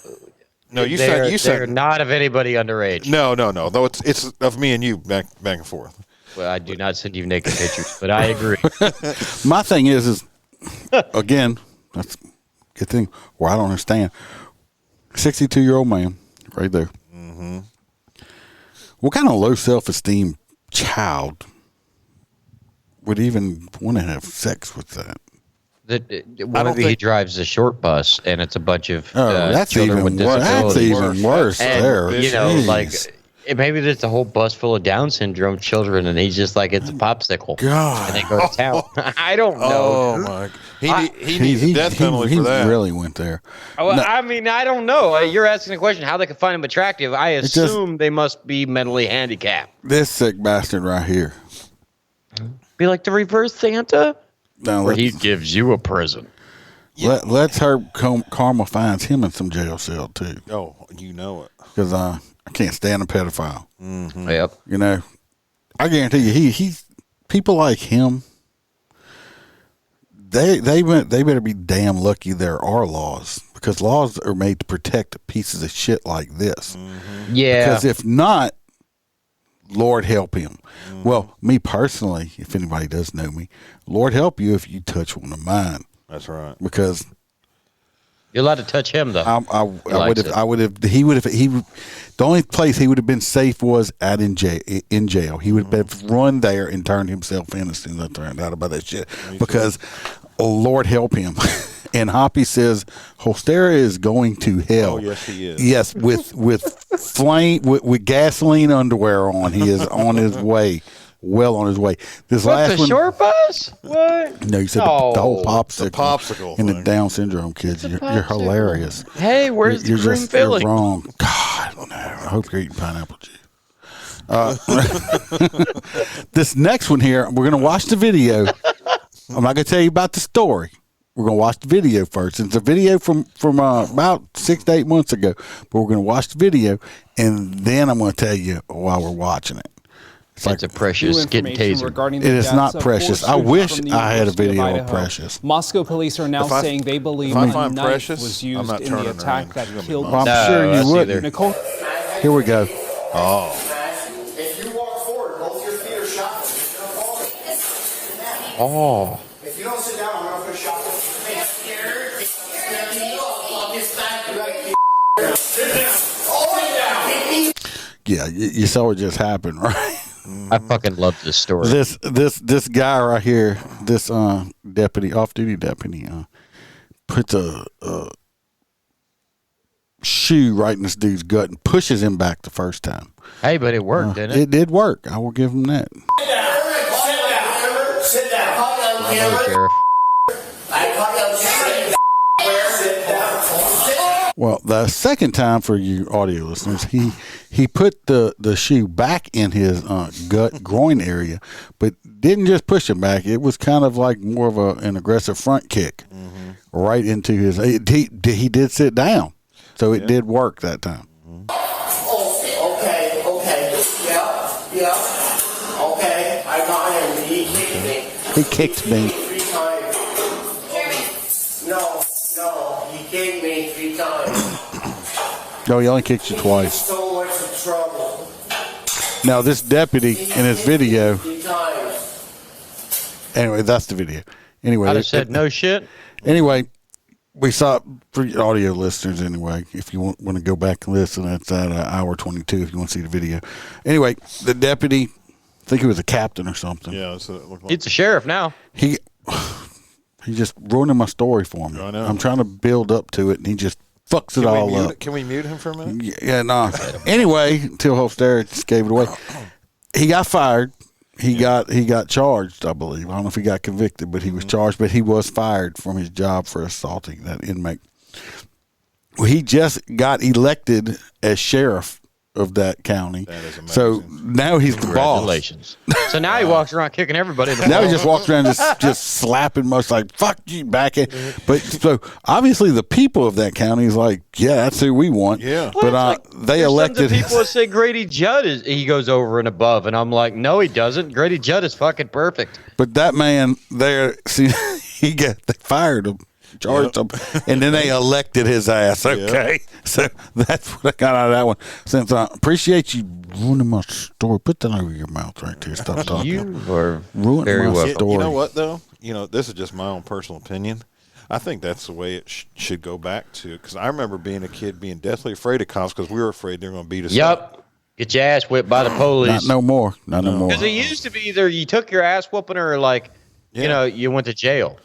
no, you they're said not of anybody underage. No. Though it's of me and you back and forth. Well, I do not send you naked pictures, but I agree. My thing is again, that's a good thing where I don't understand. 62-year-old man, right there. Mm-hmm. What kind of low self-esteem child would even want to have sex with that? He drives a short bus, and it's a bunch of that's children even with worse. disabilities. That's even worse. And, there, you know, like Maybe there's a whole bus full of Down syndrome children, and he's just like, it's a popsicle. God. And they go to town. I don't know. Oh, my. He needs a death penalty for that. He really went there. Well, I mean, I don't know. You're asking a question how they can find him attractive. I assume they must be mentally handicapped. This sick bastard right here. Be like the reverse Santa? No, where he gives you a present. Let's hope Karma finds him in some jail cell, too. Oh, you know it. Because I can't stand a pedophile. Mm-hmm. Yep. You know, I guarantee you, he's people like him. They better be damn lucky there are laws, because laws are made to protect pieces of shit like this. Mm-hmm. Yeah. Because if not, Lord help him. Mm-hmm. Well, me personally, if anybody does know me, Lord help you if you touch one of mine. That's right. Because you're allowed to touch him, though. I would have. The only place he would have been safe was in jail. He would have run there and turned himself in as soon as I turned out about that shit. Because, oh, Lord help him. And Hoppy says Holstera is going to hell. Oh, yes, he is. Yes, with flame with gasoline underwear on. He is on his way. Well on his way. This last one, short bus? What? No, you said the whole popsicle. The popsicle and thing. the Down syndrome kids. You're hilarious. Hey, where's the cream filling? You're wrong. God, no. I hope you're eating pineapple juice. This next one here, we're going to watch the video. I'm not going to tell you about the story. We're going to watch the video first. It's a video from about 6 to 8 months ago, but we're going to watch the video, and then I'm going to tell you while we're watching it. It's a Precious getting tasered. It is not Precious. I wish I had a video of Precious. Moscow police are now saying they believe a knife Precious, was used in the attack that killed. I'm sure you would. Nicole. Here we go. Oh. If you walk forward, both your feet are shot. Oh. If you don't sit down, I'm going to put a shot. Yeah, you saw what just happened, right? I fucking love this story. This guy right here, this deputy, off-duty deputy, puts a shoe right in this dude's gut and pushes him back the first time. Hey, but it worked, didn't it? It did work. I will give him that. Sit down. Sheriff. Well, the second time, for you audio listeners, he put the shoe back in his gut groin area, but didn't just push him back. It was kind of like more of an aggressive front kick right into his. He did sit down, so it did work that time. Okay. Yeah. Okay, I got him. He kicked me. He kicked me. 3 times. No, he kicked me 3 times. No, he only kicked you twice. So much trouble. Now, this deputy in his video. 3 times. Anyway, that's the video. Anyway, I just said no shit. Anyway, we saw, for audio listeners anyway, if you want to go back and listen, that's at hour 22 if you want to see the video. Anyway, the deputy, I think he was a captain or something. Yeah, that's what it looked like. It's a sheriff now. He just ruining my story for me. I know. I'm trying to build up to it, and he just fucks it all up. Can we mute him for a minute? Yeah, no. Anyway, until Holstera just gave it away. He got fired. He got charged, I believe. I don't know if he got convicted, but he was charged. But he was fired from his job for assaulting that inmate. Well, he just got elected as sheriff of that county. That is amazing. So now he's the boss. Congratulations. So now he walks around kicking everybody in the Now he balls. just walks around just slapping most like, fuck you, back it. But so obviously the people of that county is like, yeah, that's who we want. Yeah. But they elected Some people say Grady Judd he goes over and above, and I'm like, no, he doesn't. Grady Judd is fucking perfect. But that man there, see, they fired him, charged him, and then they elected his ass. Okay, so that's what I got out of that one. Since I appreciate you ruining my story, put that over your mouth right there. Stop talking. You are ruining very my welcome. story. You know what though? This is just my own personal opinion. I think that's the way it should go back to. Because I remember being a kid being deathly afraid of cops because we were afraid they were going to beat us up. Yep. Get your ass whipped by the police. Not no more. Not no more. Because it used to be either you took your ass whooping or you went to jail.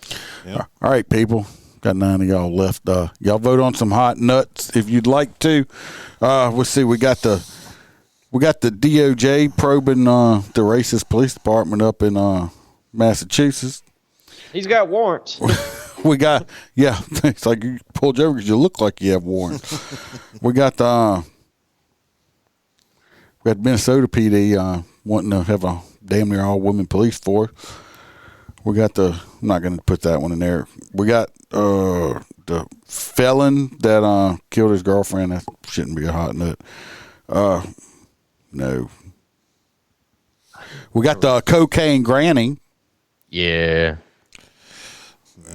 Yeah. All right, people. Got 9 of y'all left. Y'all vote on some hot nuts if you'd like to. We'll see. We got the We got the DOJ probing the racist police department up in Massachusetts. He's got warrants. We got, it's like you pulled you over because you look like you have warrants. We got Minnesota PD wanting to have a damn near all women police force. We got I'm not going to put that one in there. We got the felon that killed his girlfriend. That shouldn't be a hot nut. No. We got the cocaine granny. Yeah.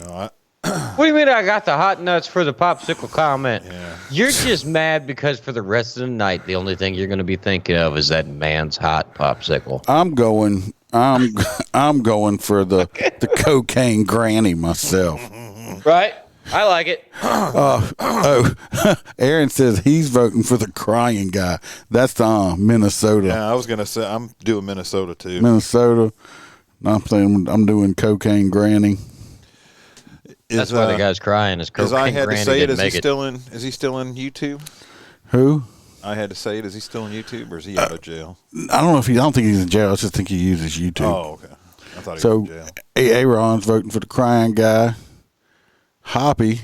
No, What do you mean I got the hot nuts for the popsicle comment? Yeah. You're just mad because for the rest of the night, the only thing you're going to be thinking of is that man's hot popsicle. I'm going for the cocaine granny myself. Right? I like it. Aaron says he's voting for the crying guy. That's the Minnesota. Yeah, I was gonna say I'm doing Minnesota too. Minnesota. I'm saying I'm doing cocaine granny. That's why the guy's crying. Is cocaine as I had granny to say it, didn't make is he still in YouTube? Who? I had to say it. Is he still in YouTube or is he out of jail? I don't know if I don't think he's in jail. I just think he uses YouTube. Oh, okay. I thought he was in jail. Aaron's voting for the crying guy. Hoppy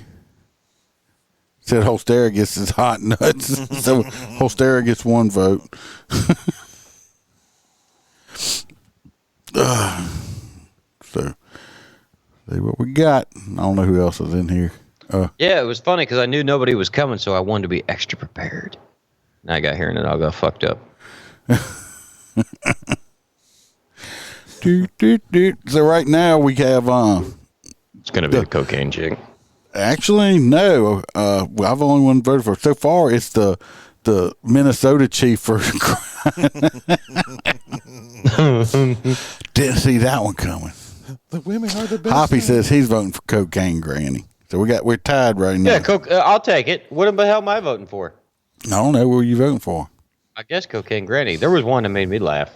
said Holstera gets his hot nuts. So Holstera gets one vote. So see what we got. I don't know who else is in here. Yeah, it was funny because I knew nobody was coming, so I wanted to be extra prepared. Now I got here and it all got fucked up. So right now we have it's going to be the cocaine chick. Actually, no. I've only one voted for. So far, it's the Minnesota chief for. Didn't see that one coming. The women are the best. Hoppy says he's voting for cocaine granny. So we're tied right now. Yeah, I'll take it. What the hell am I voting for? I don't know. What are you voting for? I guess cocaine granny. There was one that made me laugh.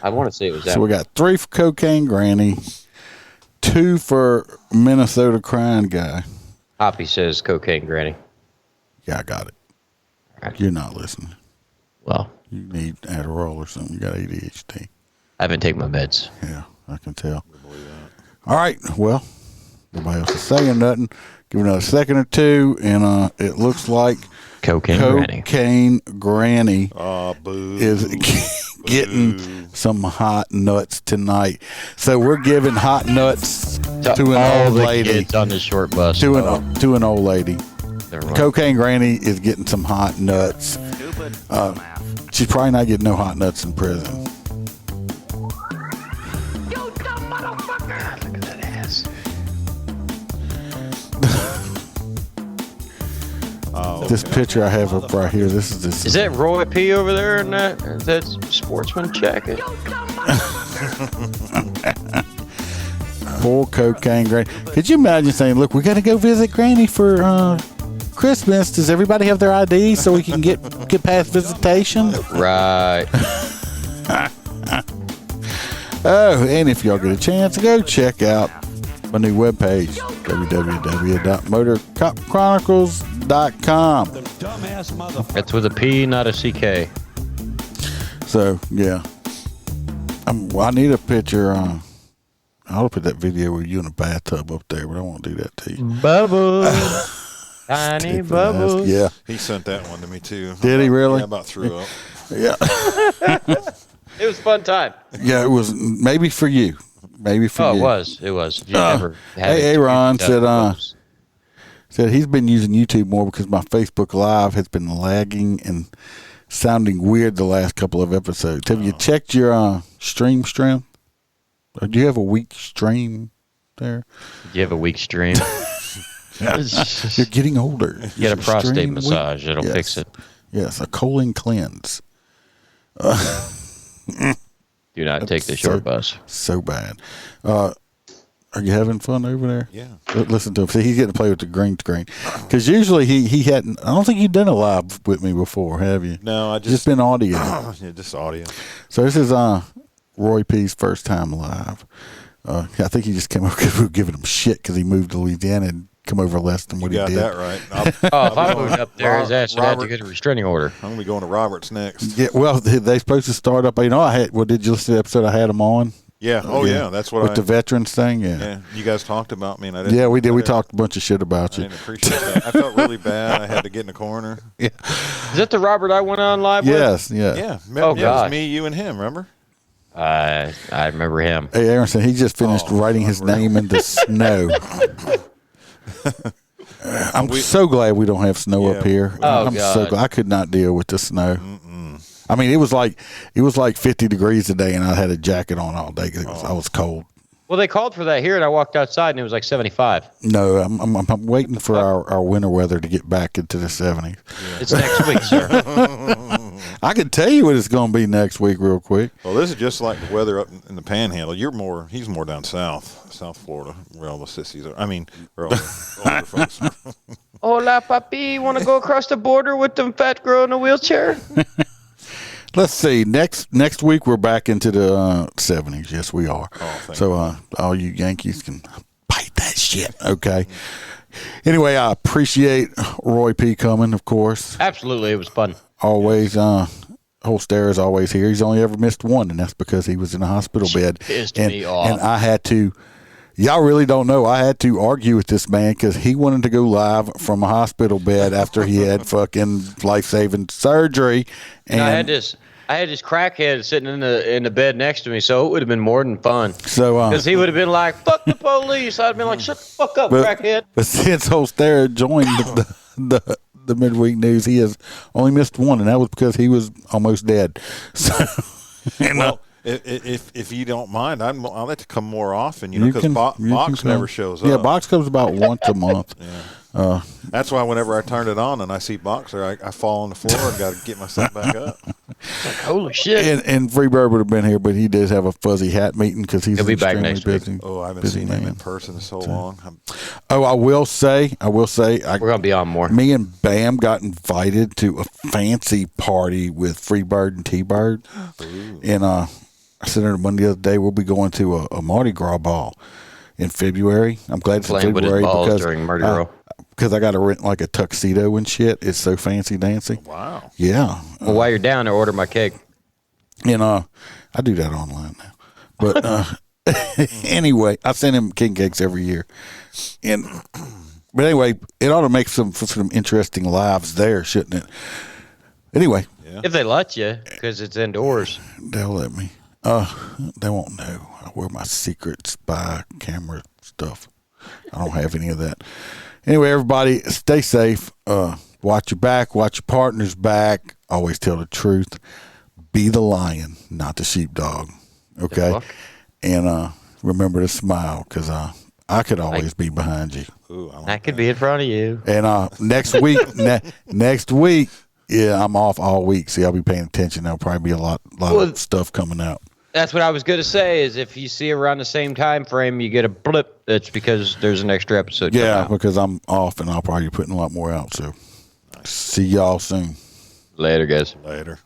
I want to say it was that. So we got 3 for cocaine granny, 2 for Minnesota crying guy. Hoppy says cocaine granny. Yeah, I got it. Right. You're not listening. Well, you need Adderall or something. You got ADHD. I haven't taken my meds. Yeah, I can tell. All right. Well, nobody else is saying nothing. Give it another second or two, and it looks like cocaine granny is getting some hot nuts tonight. So we're giving hot nuts to an old lady. Kids on the short bus. To an old lady. Cocaine granny is getting some hot nuts. She's probably not getting no hot nuts in prison. Look at that ass. This picture I have up right here. Is that Roy P over there in that sportsman jacket? Poor cocaine granny. Could you imagine saying, "Look, we got to go visit Granny for Christmas. Does everybody have their ID so we can get past visitation?" Right. Oh, and if y'all get a chance, go check out my new webpage, www.motorcopchronicles.com. That's with a P, not a CK. So, yeah. I need a picture. I'll put that video with you in a bathtub up there, but I won't do that to you. Bubbles. Tiny bubbles. Yeah. He sent that one to me, too. Did he really? Yeah, about threw up. Yeah. It was a fun time. Yeah, it was maybe for you. Maybe for you. It was. It was. You never had hey, Ron said he's been using YouTube more because my Facebook Live has been lagging and sounding weird the last couple of episodes. Have you checked your stream strength? Or do you have a weak stream there? You have a weak stream. You're getting older. Get a prostate massage. It'll fix it. Yes, a colon cleanse. Do not take the short bus. So bad. Are you having fun over there? Yeah. Listen to him. See, he's getting to play with the green screen. Because usually he hadn't. I don't think you've done a live with me before, have you? No, I just been audio. Yeah, just audio. So this is Roy P's first time live. I think he just came up because we were giving him shit because he moved to Louisiana and come over less than what You he got did. that right. If I moved up there, his ass would have to get a restraining order. I'm going to be going to Roberts next. Yeah, well, they supposed to start up. You know, did you listen to the episode I had him on? Yeah. Oh, yeah. That's what with the veterans thing. Yeah. You guys talked about me, and I didn't. Yeah, we did. We talked a bunch of shit about you. I didn't appreciate that. I felt really bad. I had to get in the corner. Yeah. Is that the Robert I went on live with? Yes. Yeah. Yeah. Oh, it was me, you, and him. Remember? I remember him. Hey, Aronson, he just finished writing his name in the snow. I'm so glad we don't have snow up here. I'm so glad. I could not deal with the snow. I mean, it was like 50 degrees today, and I had a jacket on all day because I was cold. Well, they called for that here, and I walked outside, and it was like 75. No, I'm waiting for our winter weather to get back into the 70s. Yeah. It's next week, sir. I can tell you what it's going to be next week real quick. Well, this is just like the weather up in the Panhandle. He's more down South Florida, where all the sissies are. I mean, where all the older folks are. Hola, papi. You want to go across the border with them fat girl in a wheelchair? Let's see. Next week we're back into the 70s. Yes, we are. So all you Yankees can bite that shit. Okay. Anyway, I appreciate Roy P. coming, of course. Absolutely, it was fun. Always. Holster is always here. He's only ever missed one, and that's because he was in a hospital bed. Pissed me off. And I had to. Y'all really don't know. I had to argue with this man because he wanted to go live from a hospital bed after he had fucking life-saving surgery. And I had this crackhead sitting in the bed next to me, so it would have been more than fun. So because he would have been like, "Fuck the police," I'd been like, "Shut the fuck up, crackhead." But since Holster joined the midweek news, he has only missed one, and that was because he was almost dead. So, well. If you don't mind, I'd like to come more often, because Box never shows up. Yeah, Box comes about once a month. Yeah. That's why whenever I turn it on and I see Boxer, I fall on the floor and got to get myself back up. It's like, holy shit. And Freebird would have been here, but he does have a fuzzy hat meeting because he'll be back next busy. week. Oh, I haven't seen him in person in so long. I will say, we're going to be on more. Me and Bam got invited to a fancy party with Freebird and T-Bird. And I said to one the other day, we'll be going to a Mardi Gras ball in February. I'm glad it's in February because I got to rent like a tuxedo and shit. It's so fancy dancy. Wow. Yeah. Well, while you're down there, order my cake. And I do that online now. But anyway, I send him king cakes every year. But anyway, it ought to make some interesting lives there, shouldn't it? Anyway. Yeah. If they let you, because it's indoors. They'll let me. They won't know. I wear my secret spy camera stuff. I don't have any of that. Anyway, everybody, stay safe. Watch your back. Watch your partner's back. Always tell the truth. Be the lion, not the sheepdog. Okay? And remember to smile, because I could always be behind you. Ooh, I could be in front of you. And next week, next week, yeah, I'm off all week. See, I'll be paying attention. There'll probably be a lot of stuff coming out. That's what I was going to say, is if you see around the same time frame, you get a blip, that's because there's an extra episode coming out. Because I'm off, and I'll probably be putting a lot more out. So see y'all soon. Later, guys. Later.